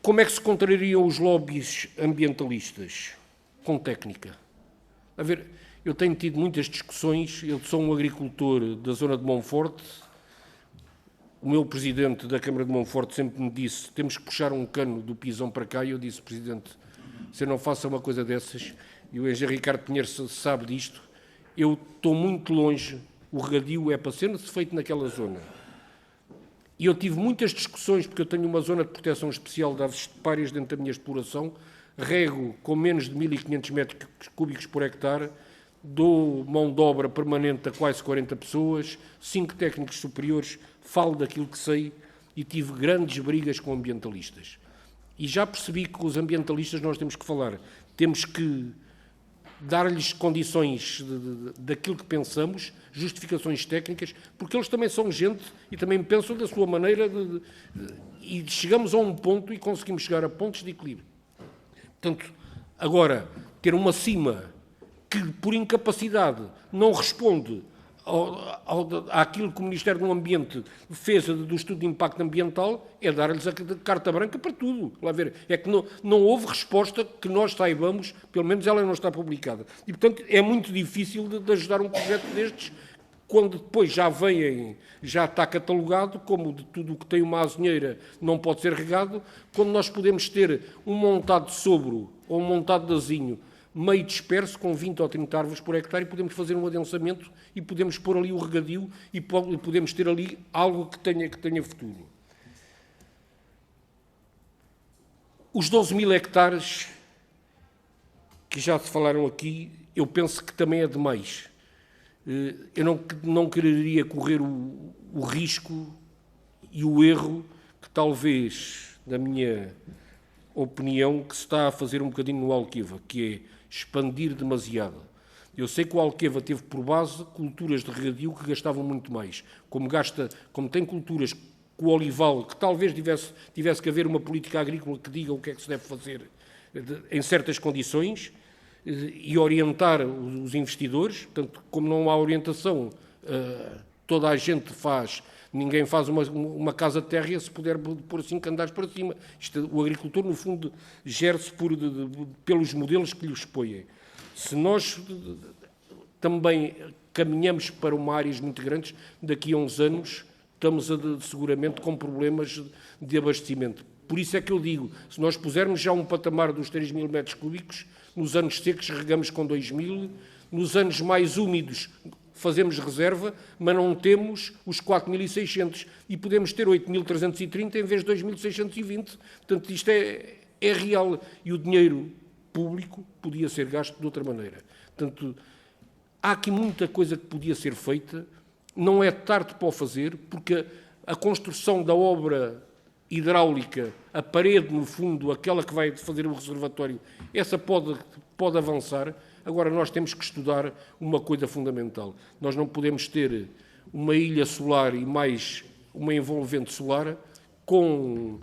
Como é que se contrariam os lobbies ambientalistas? Com técnica. A ver, eu tenho tido muitas discussões, eu sou um agricultor da zona de Monforte. O meu presidente da Câmara de Monforte sempre me disse: temos que puxar um cano do Pisão para cá, e eu disse: presidente, você não faça uma coisa dessas, e o engenheiro Ricardo Pinheiro sabe disto, eu estou muito longe, o regadio é para ser feito naquela zona. E eu tive muitas discussões, porque eu tenho uma zona de proteção especial de aves estepárias dentro da minha exploração, rego com menos de 1.500 metros cúbicos por hectare, dou mão de obra permanente a quase 40 pessoas, 5 técnicos superiores, falo daquilo que sei e tive grandes brigas com ambientalistas. E já percebi que com os ambientalistas nós temos que falar, temos que dar-lhes condições daquilo que pensamos, justificações técnicas, porque eles também são gente e também pensam da sua maneira e chegamos a um ponto e conseguimos chegar a pontos de equilíbrio. Portanto, agora, ter uma cima que, por incapacidade, não responde àquilo que o Ministério do Ambiente fez do estudo de impacto ambiental, é dar-lhes a carta branca para tudo. Lá ver, é que não houve resposta que nós saibamos, pelo menos ela não está publicada. E, portanto, é muito difícil de ajudar um projeto destes, quando depois já está catalogado, como de tudo o que tem uma azinheira não pode ser regado, quando nós podemos ter um montado de sobro ou um montado de azinho meio disperso, com 20 ou 30 árvores por hectare, e podemos fazer um adensamento e podemos pôr ali o regadio e podemos ter ali algo que tenha futuro. Os 12.000 hectares que já se falaram aqui, eu penso que também é demais. Eu não quereria correr o risco e o erro que talvez, na minha opinião, que se está a fazer um bocadinho no Alqueva, que é expandir demasiado. Eu sei que o Alqueva teve por base culturas de regadio que gastavam muito mais. Como tem culturas com o olival, que talvez tivesse que haver uma política agrícola que diga o que é que se deve fazer em certas condições e orientar os investidores. Portanto, como não há orientação, toda a gente faz, ninguém faz uma casa de terra, se puder pôr 5 andares para cima. O agricultor, no fundo, gere-se pelos modelos que lhe expõem. Se nós também caminhamos para áreas muito grandes, daqui a uns anos estamos seguramente com problemas de abastecimento. Por isso é que eu digo, se nós pusermos já um patamar dos 3.000 metros cúbicos, nos anos secos regamos com 2.000, nos anos mais úmidos fazemos reserva, mas não temos os 4.600 e podemos ter 8.330 em vez de 2.620. Portanto, isto é real e o dinheiro público podia ser gasto de outra maneira. Portanto, há aqui muita coisa que podia ser feita, não é tarde para o fazer, porque a construção da obra hidráulica, a parede, no fundo, aquela que vai fazer o reservatório, essa pode avançar. Agora, nós temos que estudar uma coisa fundamental. Nós não podemos ter uma ilha solar e mais uma envolvente solar com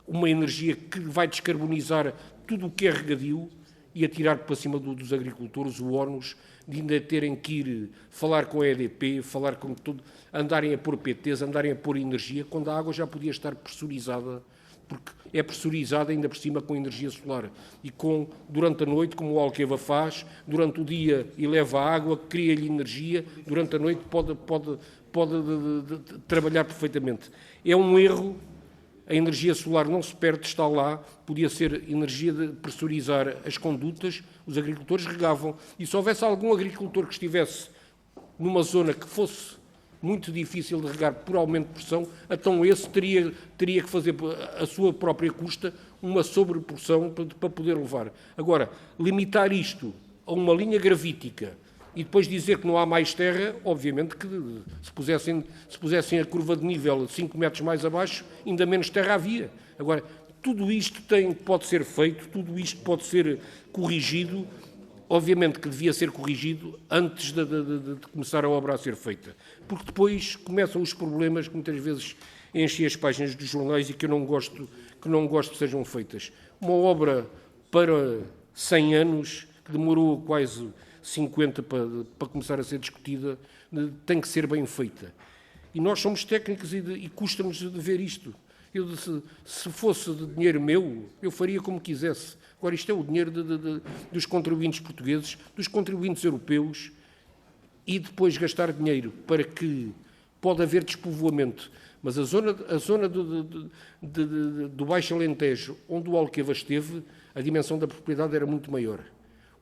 uma energia que vai descarbonizar tudo o que é regadio e atirar para cima dos agricultores o ónus de ainda terem que ir falar com a EDP, falar com tudo, andarem a pôr PTs, andarem a pôr energia, quando a água já podia estar pressurizada, porque é pressurizada ainda por cima com energia solar. E durante a noite, como o Alqueva faz, durante o dia eleva a água, cria-lhe energia, durante a noite pode trabalhar perfeitamente. É um erro. A energia solar não se perde, está lá, podia ser energia de pressurizar as condutas, os agricultores regavam. E se houvesse algum agricultor que estivesse numa zona que fosse muito difícil de regar por aumento de pressão, então esse teria que fazer a sua própria custa uma sobrepressão para poder levar. Agora, limitar isto a uma linha gravítica e depois dizer que não há mais terra, obviamente que se pusessem a curva de nível 5 metros mais abaixo, ainda menos terra havia. Agora, tudo isto pode ser feito, tudo isto pode ser corrigido, obviamente que devia ser corrigido antes de começar a obra a ser feita, porque depois começam os problemas que muitas vezes enchem as páginas dos jornais e que eu não gosto que sejam feitas. Uma obra para 100 anos, que demorou quase 50 para começar a ser discutida, tem que ser bem feita. E nós somos técnicos e custa-nos de ver isto. Se fosse de dinheiro meu, eu faria como quisesse. Agora, isto é o dinheiro dos contribuintes portugueses, dos contribuintes europeus, e depois gastar dinheiro para que pode haver despovoamento. Mas a zona do Baixo Alentejo, onde o Alqueva esteve, a dimensão da propriedade era muito maior.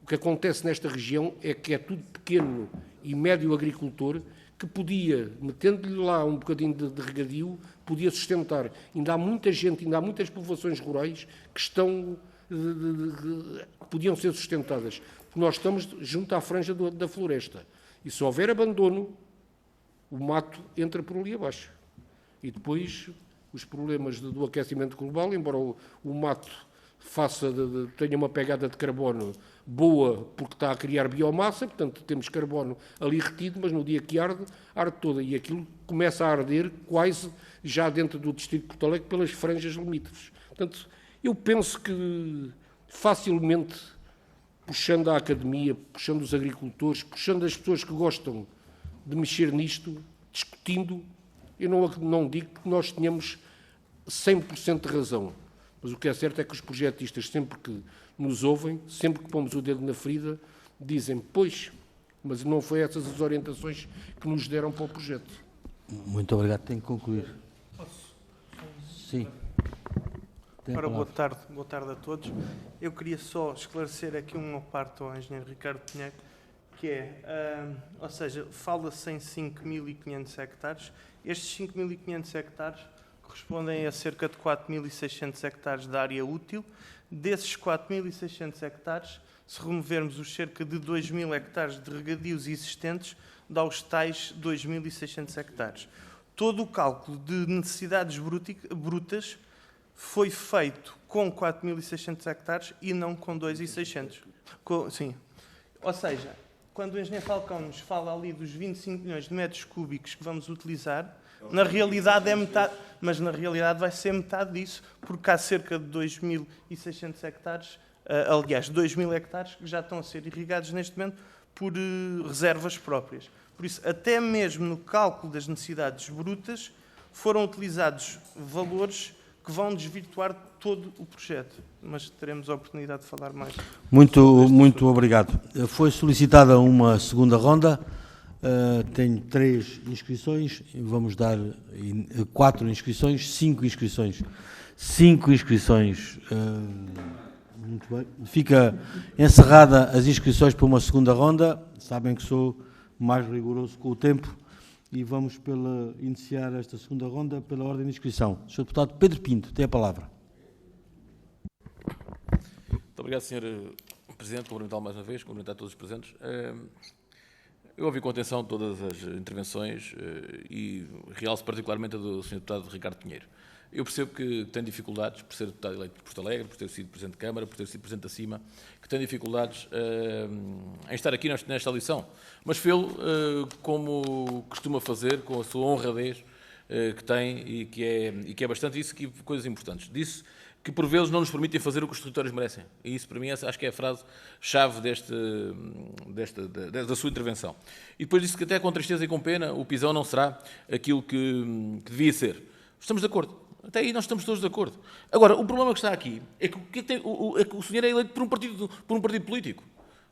O que acontece nesta região é que é tudo pequeno e médio agricultor que podia, metendo-lhe lá um bocadinho de regadio, podia sustentar. Ainda há muita gente, ainda há muitas povoações rurais que podiam ser sustentadas. Nós estamos junto à franja da floresta. E se houver abandono, o mato entra por ali abaixo. E depois os problemas do aquecimento global, embora o mato tenha uma pegada de carbono boa porque está a criar biomassa, portanto temos carbono ali retido, mas no dia que arde toda, e aquilo começa a arder quase já dentro do distrito de Porto Alegre pelas franjas limítrofes. Portanto, eu penso que facilmente, puxando a academia, puxando os agricultores, puxando as pessoas que gostam de mexer nisto, discutindo, eu não digo que nós tenhamos 100% de razão, mas o que é certo é que os projetistas, sempre que nos ouvem, sempre que pomos o dedo na ferida, dizem, pois, mas não foi essas as orientações que nos deram para o projeto. Muito obrigado, tenho que concluir. Sim. Ora, boa tarde a todos. Eu queria só esclarecer aqui uma parte ao engenheiro Ricardo Pinheiro, que é, ou seja, fala-se em 5.500 hectares. Estes 5.500 hectares correspondem a cerca de 4.600 hectares de área útil. Desses 4.600 hectares, se removermos os cerca de 2.000 hectares de regadios existentes, dá os tais 2.600 hectares. Todo o cálculo de necessidades brutas foi feito com 4.600 hectares e não com 2.600. Sim. Ou seja, quando o engenheiro Falcão nos fala ali dos 25 milhões de metros cúbicos que vamos utilizar, na realidade é metade, mas na realidade vai ser metade disso, porque há cerca de 2.600 hectares, aliás, 2.000 hectares que já estão a ser irrigados neste momento por reservas próprias. Por isso, até mesmo no cálculo das necessidades brutas, foram utilizados valores que vão desvirtuar todo o projeto. Mas teremos a oportunidade de falar mais. Muito obrigado. Foi solicitada uma segunda ronda. Tenho 3 inscrições. Vamos dar 4 inscrições, 5 inscrições. 5 inscrições. Muito bem. Fica encerrada as inscrições para uma segunda ronda. Sabem que sou mais rigoroso com o tempo. E vamos iniciar esta segunda ronda pela ordem de inscrição. Sr. Deputado Pedro Pinto, tem a palavra. Muito obrigado, Sr. Presidente. Cumprimentá-lo mais uma vez, cumprimentar todos os presentes. Eu ouvi com atenção todas as intervenções e realço particularmente a do Sr. Deputado Ricardo Pinheiro. Eu percebo que tem dificuldades, por ser deputado eleito por Porto Alegre, por ter sido Presidente de Câmara, por ter sido Presidente da CIMA, que tem dificuldades em estar aqui nesta audição. Mas fê-lo como costuma fazer, com a sua honradez que tem e que é bastante isso, que coisas importantes. Disse que por vezes não nos permitem fazer o que os territórios merecem. E isso, para mim, acho que é a frase-chave da sua intervenção. E depois disse que até com tristeza e com pena o Pisão não será aquilo que devia ser. Estamos de acordo. Até aí nós estamos todos de acordo. Agora, o problema que está aqui é que o senhor é eleito por um partido político.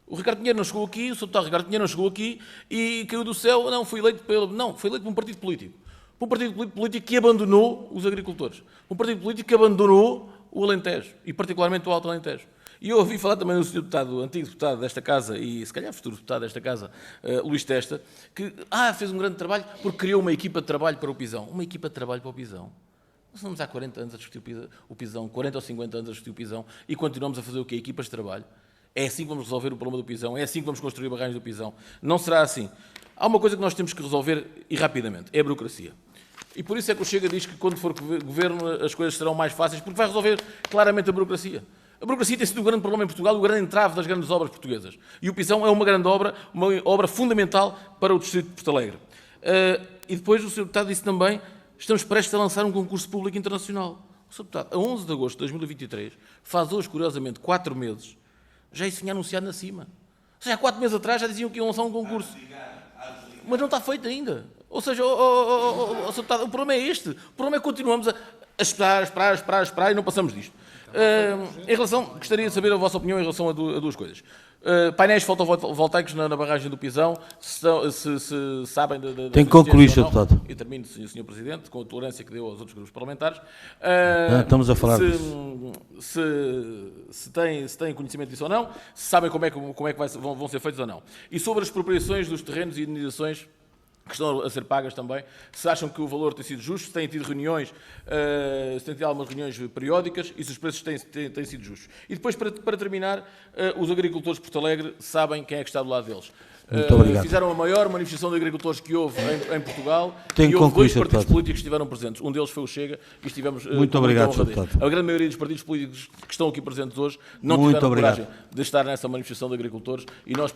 O Ricardo Pinheiro não chegou aqui, o Sr. Deputado Ricardo Pinheiro não chegou aqui e caiu do céu, não, foi eleito por um partido político. Por um partido político que abandonou os agricultores. Por um partido político que abandonou o Alentejo, e particularmente o Alto Alentejo. E eu ouvi falar também do Sr. Deputado, antigo deputado desta Casa, e se calhar futuro deputado desta Casa, Luís Testa, que fez um grande trabalho porque criou uma equipa de trabalho para o Pisão. Uma equipa de trabalho para o Pisão. Nós andamos há 40 anos a discutir o Pisão, 40 ou 50 anos a discutir o Pisão, e continuamos a fazer o quê? Equipas de trabalho. É assim que vamos resolver o problema do Pisão, é assim que vamos construir barragens do Pisão. Não será assim. Há uma coisa que nós temos que resolver, e rapidamente, é a burocracia. E por isso é que o Chega diz que quando for governo as coisas serão mais fáceis, porque vai resolver claramente a burocracia. A burocracia tem sido o grande problema em Portugal, o grande entrave das grandes obras portuguesas. E o Pisão é uma grande obra, uma obra fundamental para o Distrito de Porto Alegre. E depois o Sr. Deputado disse também, estamos prestes a lançar um concurso público internacional. O Sr. Deputado, a 11 de agosto de 2023, faz hoje, curiosamente, 4 meses, já isso tinha anunciado na CIMA. Ou seja, há 4 meses atrás já diziam que iam lançar um concurso. Mas não está feito ainda. Ou seja, Sr. Deputado, o problema é este. O problema é que continuamos a esperar e não passamos disto. Em relação, gostaria de saber a vossa opinião em relação a duas coisas. Painéis fotovoltaicos na barragem do Pisão, se sabem... Tem que concluir, Sr. Deputado. E termino, Sr. Presidente, com a tolerância que deu aos outros grupos parlamentares. Estamos a falar disso. Se têm conhecimento disso ou não, se sabem como é que vão ser feitos ou não. E sobre as expropriações dos terrenos e indenizações que estão a ser pagas também, se acham que o valor tem sido justo, se têm tido reuniões, se têm tido algumas reuniões periódicas e se os preços têm sido justos. E depois, para terminar, os agricultores de Porto Alegre sabem quem é que está do lado deles. Muito obrigado. Fizeram a maior manifestação de agricultores que houve em Portugal. Tem e houve concluir, 2 partidos políticos que estiveram presentes. Um deles foi o Chega e estivemos... Muito obrigado, Sr. Deputado. A grande maioria dos partidos políticos que estão aqui presentes hoje não tiveram coragem de estar nessa manifestação de agricultores e nós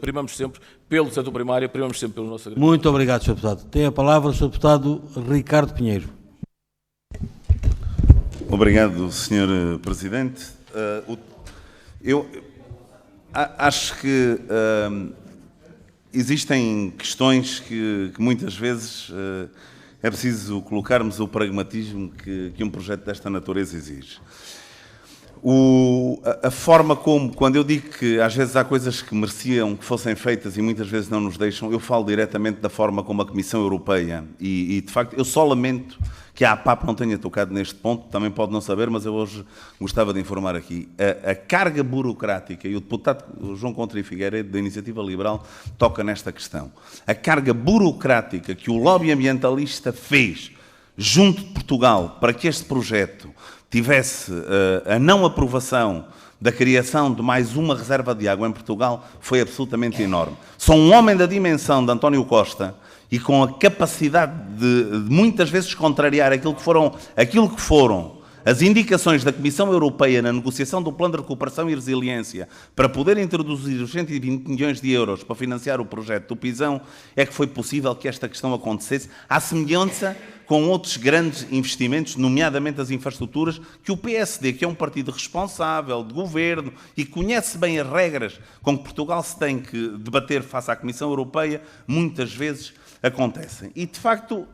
primamos sempre pelo setor primário, primamos sempre pelo nosso agricultor. Muito obrigado, Sr. Deputado. Tem a palavra o Sr. Deputado Ricardo Pinheiro. Obrigado, Sr. Presidente. Eu acho que existem questões que muitas vezes é preciso colocarmos o pragmatismo que um projeto desta natureza exige. A forma como, quando eu digo que às vezes há coisas que mereciam que fossem feitas e muitas vezes não nos deixam, eu falo diretamente da forma como a Comissão Europeia, e de facto eu só lamento que a APAP não tenha tocado neste ponto, também pode não saber, mas eu hoje gostava de informar aqui. A carga burocrática, e o deputado João Coutinho Figueiredo, da Iniciativa Liberal, toca nesta questão. A carga burocrática que o lobby ambientalista fez junto de Portugal para que este projeto tivesse a não aprovação da criação de mais uma reserva de água em Portugal foi absolutamente enorme. Só um homem da dimensão de António Costa e com a capacidade de muitas vezes contrariar aquilo que foram as indicações da Comissão Europeia na negociação do Plano de Recuperação e Resiliência para poder introduzir os 120 milhões de euros para financiar o projeto do Pisão, é que foi possível que esta questão acontecesse, à semelhança com outros grandes investimentos, nomeadamente as infraestruturas, que o PSD, que é um partido responsável, de governo, e conhece bem as regras com que Portugal se tem que debater face à Comissão Europeia, muitas vezes acontecem. E, de facto,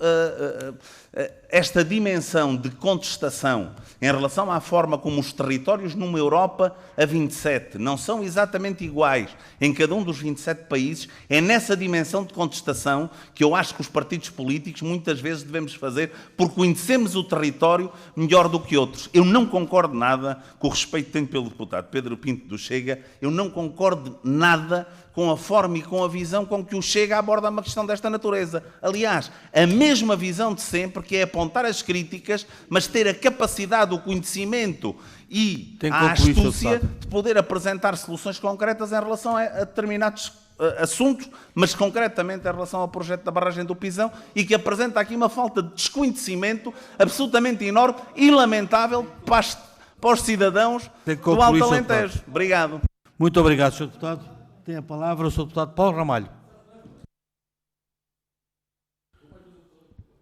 esta dimensão de contestação em relação à forma como os territórios numa Europa a 27 não são exatamente iguais em cada um dos 27 países, é nessa dimensão de contestação que eu acho que os partidos políticos muitas vezes devemos fazer, porque conhecemos o território melhor do que outros. Eu não concordo nada, com o respeito que tenho pelo deputado Pedro Pinto do Chega, eu não concordo nada com a forma e com a visão com que o Chega aborda uma questão desta natureza. Aliás, a mesma visão de sempre, que é apontar as críticas, mas ter a capacidade, o conhecimento e a astúcia de poder apresentar soluções concretas em relação a determinados assuntos, mas concretamente em relação ao projeto da barragem do Pisão, e que apresenta aqui uma falta de desconhecimento absolutamente enorme e lamentável para os cidadãos do Alto Alentejo. Obrigado. Muito obrigado, Sr. Deputado. Tem a palavra o Sr. Deputado Paulo Ramalho.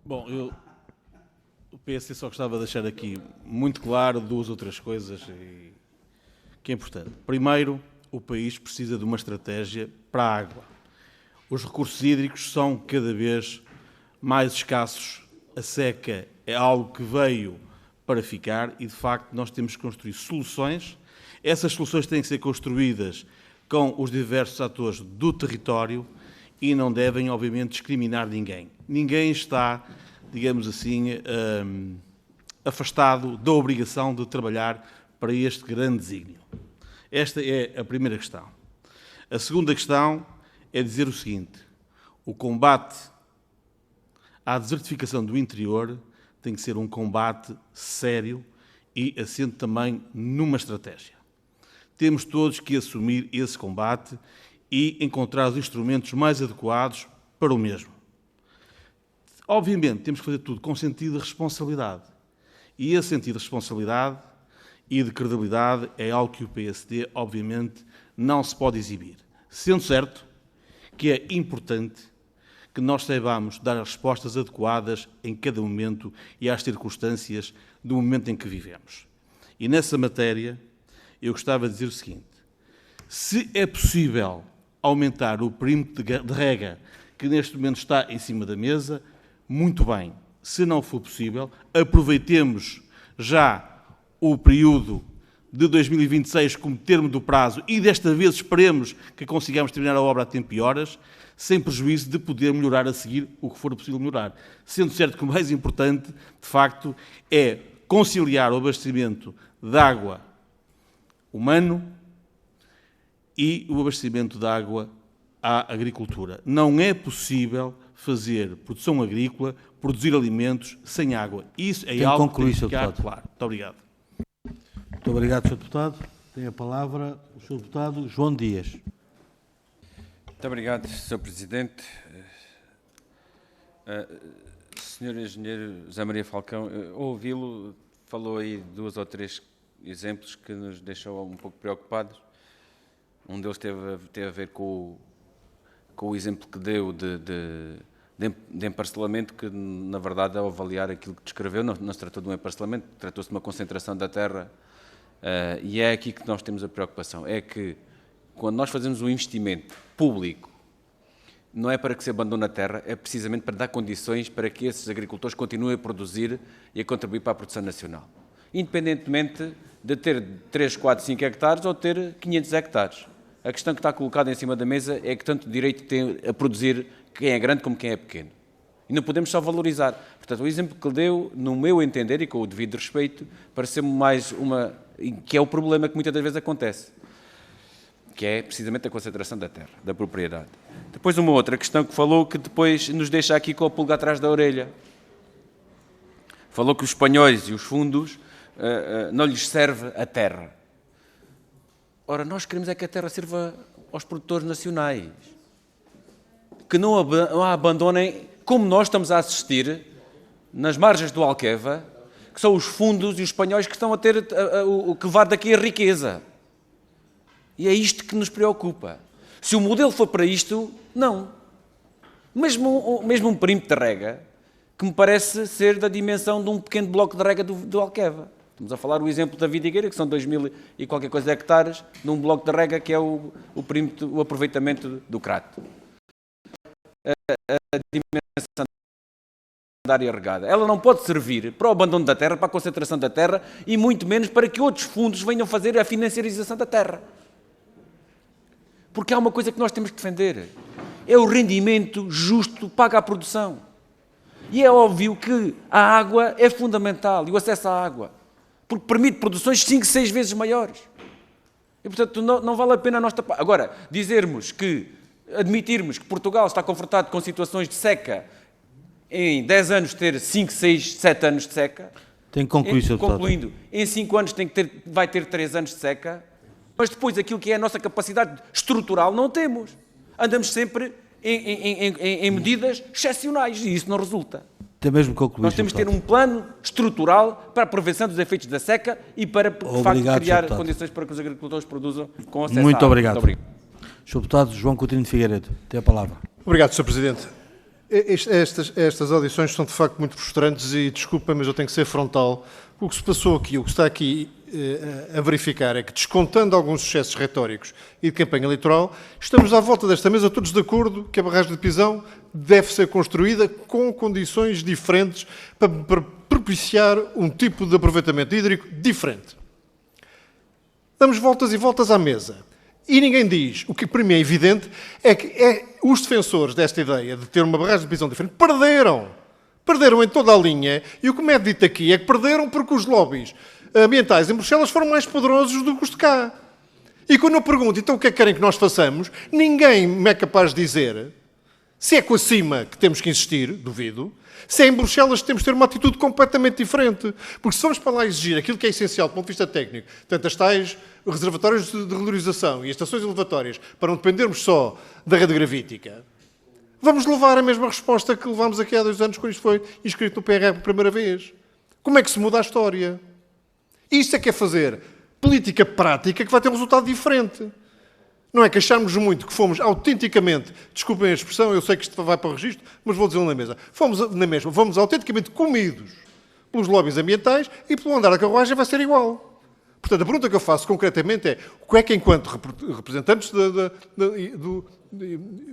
Bom, o PSD só gostava de deixar aqui muito claro duas ou três coisas que é importante. Primeiro, o país precisa de uma estratégia para a água. Os recursos hídricos são cada vez mais escassos. A seca é algo que veio para ficar e, de facto, nós temos que construir soluções. Essas soluções têm que ser construídas com os diversos atores do território e não devem, obviamente, discriminar ninguém. Ninguém está, digamos assim, afastado da obrigação de trabalhar para este grande desígnio. Esta é a primeira questão. A segunda questão é dizer o seguinte: o combate à desertificação do interior tem que ser um combate sério e assente também numa estratégia. Temos todos que assumir esse combate e encontrar os instrumentos mais adequados para o mesmo. Obviamente, temos que fazer tudo com sentido de responsabilidade. E esse sentido de responsabilidade e de credibilidade é algo que o PSD, obviamente, não se pode exibir. Sendo certo que é importante que nós saibamos dar as respostas adequadas em cada momento e às circunstâncias do momento em que vivemos. E nessa matéria, eu gostava de dizer o seguinte: se é possível aumentar o perímetro de rega que neste momento está em cima da mesa, muito bem. Se não for possível, aproveitemos já o período de 2026 como termo do prazo e desta vez esperemos que consigamos terminar a obra a tempo e horas, sem prejuízo de poder melhorar a seguir o que for possível melhorar. Sendo certo que o mais importante, de facto, é conciliar o abastecimento de água humano e o abastecimento de água à agricultura. Não é possível fazer produção agrícola, produzir alimentos sem água. Isso é algo que tem que ficar claro. Muito obrigado. Muito obrigado, Sr. Deputado. Tem a palavra o Sr. Deputado João Dias. Muito obrigado, Sr. Presidente. Sr. Engenheiro José Maria Falcão, ouvi-lo, falou aí de 2 ou 3 exemplos que nos deixou um pouco preocupados. Um deles teve a ver com o exemplo que deu de emparcelamento, que na verdade, ao avaliar aquilo que descreveu, não se tratou de um emparcelamento, tratou-se de uma concentração da terra, e é aqui que nós temos a preocupação, é que quando nós fazemos um investimento público, não é para que se abandone a terra, é precisamente para dar condições para que esses agricultores continuem a produzir e a contribuir para a produção nacional. independentemente de ter 3, 4, 5 hectares ou ter 500 hectares. A questão que está colocada em cima da mesa é que tanto direito tem a produzir quem é grande como quem é pequeno. E não podemos só valorizar. Portanto, o exemplo que ele deu, no meu entender e com o devido respeito, parece-me mais que é o problema que muitas das vezes acontece, que é precisamente a concentração da terra, da propriedade. Depois uma outra questão que falou, que depois nos deixa aqui com a pulga atrás da orelha. Falou que os espanhóis e os fundos não lhes serve a terra. Ora, nós queremos é que a terra sirva aos produtores nacionais. Que não a abandonem, como nós estamos a assistir, nas margens do Alqueva, que são os fundos e os espanhóis que estão a ter que levar daqui a riqueza. E é isto que nos preocupa. Se o modelo for para isto, não. Mesmo um perímetro de rega, que me parece ser da dimensão de um pequeno bloco de rega do Alqueva. Estamos a falar o exemplo da Vidigueira, que são 2.000 e qualquer coisa de hectares, num bloco de rega que é o perímetro, o aproveitamento do crato. A dimensão da área regada. Ela não pode servir para o abandono da terra, para a concentração da terra, e muito menos para que outros fundos venham fazer a financiarização da terra. Porque há uma coisa que nós temos que defender. É o rendimento justo pago à produção. E é óbvio que a água é fundamental, e o acesso à água, porque permite produções 5, 6 vezes maiores. E, portanto, não vale a pena nós tapar. Agora, admitirmos que Portugal está confrontado com situações de seca, em 10 anos ter 5, 6, 7 anos de seca. Tem que concluir, Sr. Deputado. Concluindo, em 5 anos vai ter 3 anos de seca, mas depois aquilo que é a nossa capacidade estrutural não temos. Andamos sempre em medidas excepcionais e isso não resulta. Tem mesmo que concluir, Nós temos que ter um plano estrutural para a prevenção dos efeitos da seca e para, de facto, criar condições para que os agricultores produzam com acesso à água. Muito obrigado. Sr. Deputado João Coutinho de Figueiredo, tem a palavra. Obrigado, Sr. Presidente. Estas audições são de facto muito frustrantes e, desculpa, mas eu tenho que ser frontal. O que se passou aqui, o que está aqui a verificar é que, descontando alguns excessos retóricos e de campanha eleitoral, estamos à volta desta mesa todos de acordo que a barragem de Pisão deve ser construída com condições diferentes para propiciar um tipo de aproveitamento hídrico diferente. Damos voltas e voltas à mesa. E ninguém diz, o que para mim é evidente, é que os defensores desta ideia de ter uma barragem de Pisão diferente perderam em toda a linha, e o que me é dito aqui é que perderam porque os lobbies ambientais em Bruxelas foram mais poderosos do que os de cá. E quando eu pergunto, então o que é que querem que nós façamos, ninguém me é capaz de dizer se é com a cima que temos que insistir, duvido, se é em Bruxelas que temos de ter uma atitude completamente diferente. Porque se vamos para lá exigir aquilo que é essencial do ponto de vista técnico, tanto as tais reservatórios de regularização e as estações elevatórias, para não dependermos só da rede gravítica, vamos levar a mesma resposta que levámos aqui há 2 anos quando isto foi inscrito no PRR pela primeira vez. Como é que se muda a história? Isto é que é fazer política prática que vai ter um resultado diferente. Não é que acharmos muito que fomos autenticamente, desculpem a expressão, eu sei que isto vai para o registro, mas vou dizê-lo na mesa, fomos autenticamente comidos pelos lobbies ambientais e pelo andar da carruagem vai ser igual. Portanto, a pergunta que eu faço concretamente é o que é que, enquanto representantes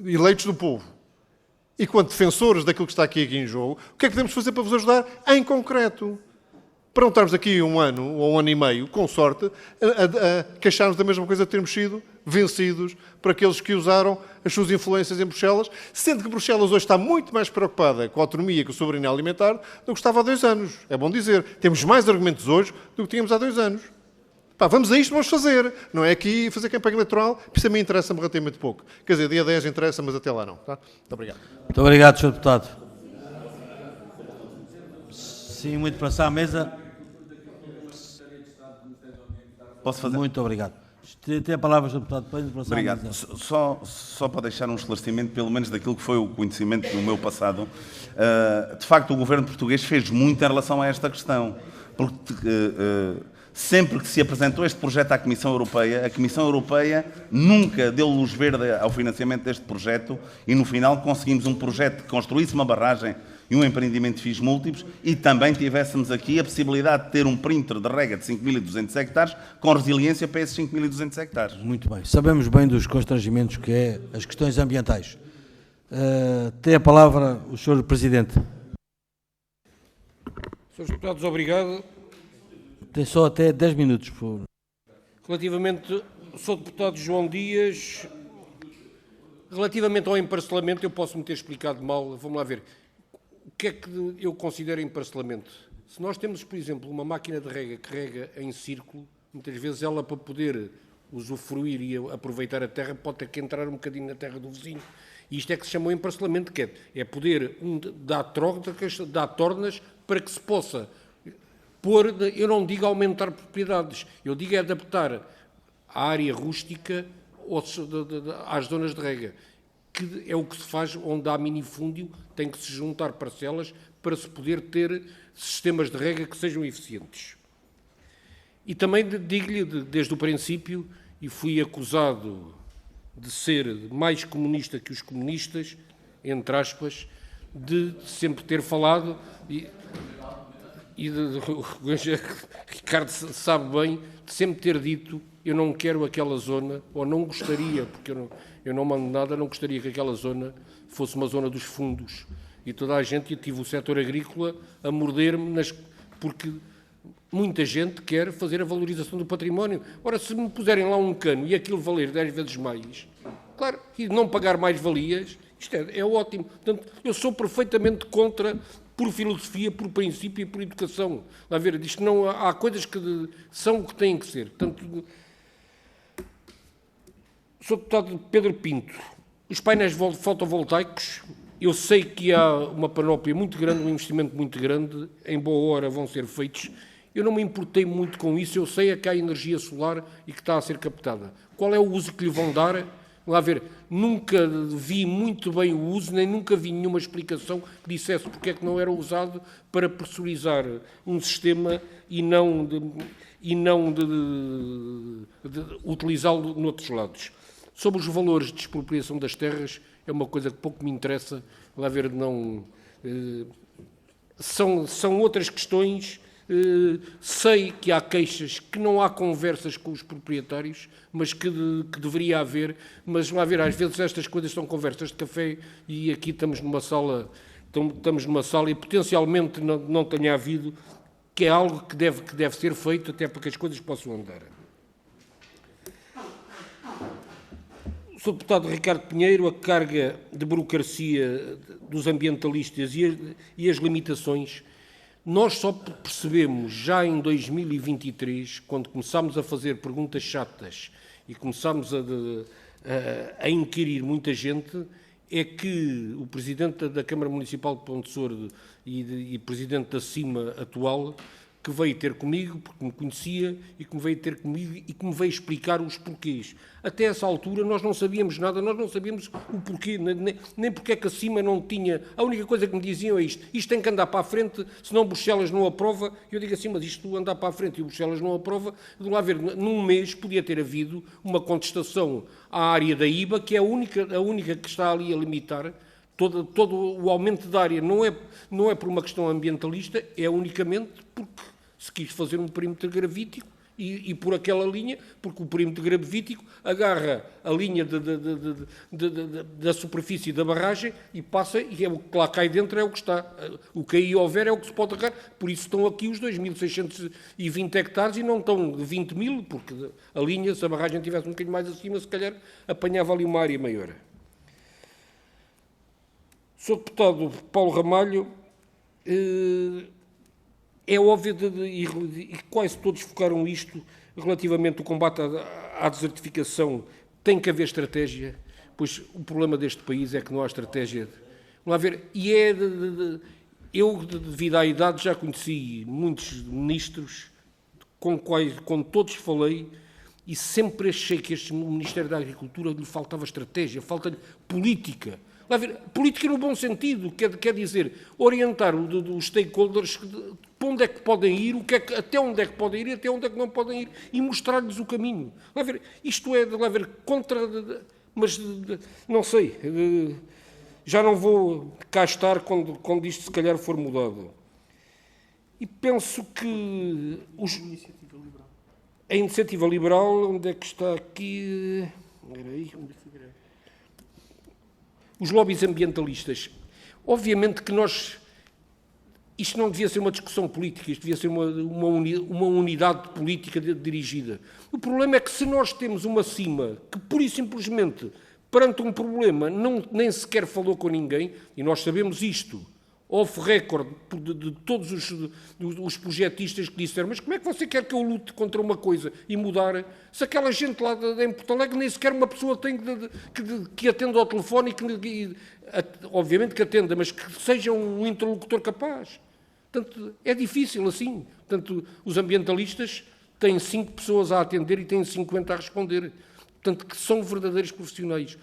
eleitos do povo e quanto defensores daquilo que está aqui em jogo, o que é que podemos fazer para vos ajudar em concreto? Para não estarmos aqui 1 ano ou 1 ano e meio, com sorte, a queixarmos da mesma coisa de termos sido vencidos por aqueles que usaram as suas influências em Bruxelas, sendo que Bruxelas hoje está muito mais preocupada com a autonomia e com a soberania alimentar do que estava há 2 anos. É bom dizer. Temos mais argumentos hoje do que tínhamos há 2 anos. Pá, vamos a isto, vamos fazer. Não é aqui fazer campanha eleitoral, isso a mim interessa-me relativamente pouco. Quer dizer, dia 10 interessa, mas até lá não. Tá? Muito obrigado. Muito obrigado, Sr. Deputado. Sim, muito passar à mesa. Posso fazer? Muito obrigado. Tem a palavra, Sr. Deputado. Obrigado. Só para deixar um esclarecimento, pelo menos daquilo que foi o conhecimento do meu passado. De facto, o governo português fez muito em relação a esta questão. Porque sempre que se apresentou este projeto à Comissão Europeia, a Comissão Europeia nunca deu luz verde ao financiamento deste projeto e, no final, conseguimos um projeto que construísse uma barragem e um empreendimento de fins múltiplos e também tivéssemos aqui a possibilidade de ter um perímetro de rega de 5.200 hectares com resiliência para esses 5.200 hectares. Muito bem. Sabemos bem dos constrangimentos que é as questões ambientais. Tem a palavra o Sr. Presidente. Srs. Deputados, obrigado. tem só até 10 minutos, por favor. Relativamente, sou deputado João Dias, relativamente ao emparcelamento, eu posso me ter explicado mal, vamos lá ver. O que é que eu considero emparcelamento? Se nós temos, por exemplo, uma máquina de rega que rega em círculo, muitas vezes ela, para poder usufruir e aproveitar a terra, pode ter que entrar um bocadinho na terra do vizinho. E isto é que se chama o emparcelamento, que é poder dar tornas para que se possa pôr, eu não digo aumentar propriedades, eu digo é adaptar a área rústica às zonas de rega, que é o que se faz onde há minifúndio, tem que se juntar parcelas para se poder ter sistemas de rega que sejam eficientes. E também digo-lhe, desde o princípio, e fui acusado de ser mais comunista que os comunistas, entre aspas, de sempre ter falado, Ricardo sabe bem, de sempre ter dito, eu não quero aquela zona, ou não gostaria, porque eu não mando nada, não gostaria que aquela zona fosse uma zona dos fundos. E toda a gente, eu tive o setor agrícola a morder-me, porque muita gente quer fazer a valorização do património. Ora, se me puserem lá um cano e aquilo valer 10 vezes mais, claro, e não pagar mais valias, isto é ótimo. Portanto, eu sou perfeitamente contra, por filosofia, por princípio e por educação. Lá ver, isto não, há coisas que são o que têm que ser. Portanto, sou deputado Pedro Pinto. Os painéis fotovoltaicos, eu sei que há uma panóplia muito grande, um investimento muito grande, em boa hora vão ser feitos. Eu não me importei muito com isso, eu sei é que há energia solar e que está a ser captada. Qual é o uso que lhe vão dar? Lá ver, nunca vi muito bem o uso, nem nunca vi nenhuma explicação que dissesse porque é que não era usado para pressurizar um sistema e não de utilizá-lo noutros lados. Sobre os valores de expropriação das terras, é uma coisa que pouco me interessa, lá ver, não... São outras questões. Sei que há queixas, que não há conversas com os proprietários, mas que deveria haver, mas lá ver, às vezes estas coisas são conversas de café e aqui estamos numa sala e potencialmente não tenha havido, que é algo que deve ser feito até para que as coisas possam andar. Sou deputado Ricardo Pinheiro, a carga de burocracia dos ambientalistas e as limitações. Nós só percebemos já em 2023, quando começámos a fazer perguntas chatas e começámos a inquirir muita gente, é que o Presidente da Câmara Municipal de Ponte Sordo e Presidente da CIMA atual, que veio ter comigo, porque me conhecia, e que me veio ter comigo e que me veio explicar os porquês. Até essa altura nós não sabíamos nada, nós não sabíamos o porquê, nem porque é que a CIMA não tinha... A única coisa que me diziam é isto tem que andar para a frente, senão Bruxelas não aprova. Eu digo assim, mas isto andar para a frente e Bruxelas não aprova, de lá ver, num mês podia ter havido uma contestação à área da IBA, que é a única que está ali a limitar. Todo o aumento da área não é por uma questão ambientalista, é unicamente porque se quis fazer um perímetro gravítico e por aquela linha, porque o perímetro gravítico agarra a linha da superfície da barragem e passa, e é o que lá cai dentro é o que está. O que aí houver é o que se pode agarrar. Por isso estão aqui os 2.620 hectares e não estão 20 mil, porque a linha, se a barragem estivesse um bocadinho mais acima, se calhar apanhava ali uma área maior. Sou deputado Paulo Ramalho, é óbvio, e quase todos focaram isto, relativamente ao combate à desertificação, tem que haver estratégia, pois o problema deste país é que não há estratégia. Vamos lá ver, eu, devido à idade, já conheci muitos ministros com todos falei, e sempre achei que este Ministério da Agricultura lhe faltava estratégia, falta-lhe política. Lá ver, política no bom sentido, quer dizer, orientar os stakeholders para onde é que podem ir, até onde é que podem ir e até onde é que não podem ir, e mostrar-lhes o caminho. Lá ver, isto é, lá ver, mas não sei, já não vou cá estar quando isto se calhar for mudado. E penso que a iniciativa liberal, onde é que está aqui? Os lobbies ambientalistas. Obviamente que nós isto não devia ser uma discussão política, isto devia ser uma unidade política dirigida. O problema é que se nós temos uma cima que, pura e simplesmente, perante um problema, nem sequer falou com ninguém, e nós sabemos isto, off record de todos os projetistas que disseram, mas como é que você quer que eu lute contra uma coisa e mudar? Se aquela gente lá em Porto Alegre nem sequer uma pessoa tem que atenda ao telefone e obviamente que atenda, mas que seja um interlocutor capaz. Portanto, é difícil assim. Portanto, os ambientalistas têm 5 pessoas a atender e têm 50 a responder. Portanto, que são verdadeiros profissionais.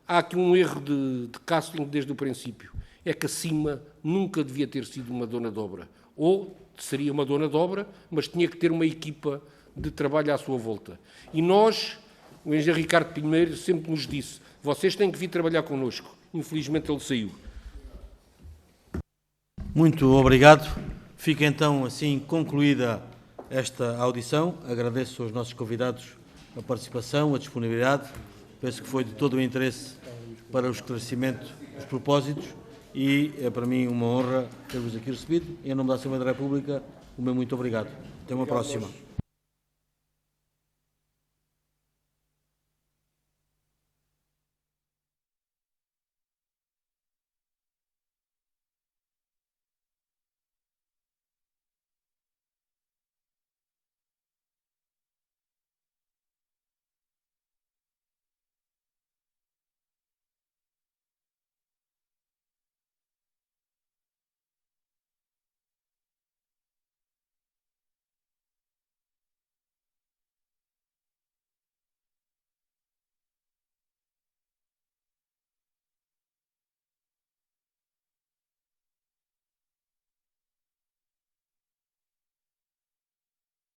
Há aqui um erro de casting desde o princípio. É que a CIMA nunca devia ter sido uma dona de obra. Ou seria uma dona de obra, mas tinha que ter uma equipa de trabalho à sua volta. E nós, o engenheiro Ricardo Pinheiro sempre nos disse, vocês têm que vir trabalhar connosco. Infelizmente ele saiu. Muito obrigado. Fica então assim concluída esta audição. Agradeço aos nossos convidados a participação, a disponibilidade. Penso que foi de todo o interesse para o esclarecimento dos propósitos e é para mim uma honra ter-vos aqui recebido. Em nome da Assembleia da República, o meu muito obrigado. Até uma próxima.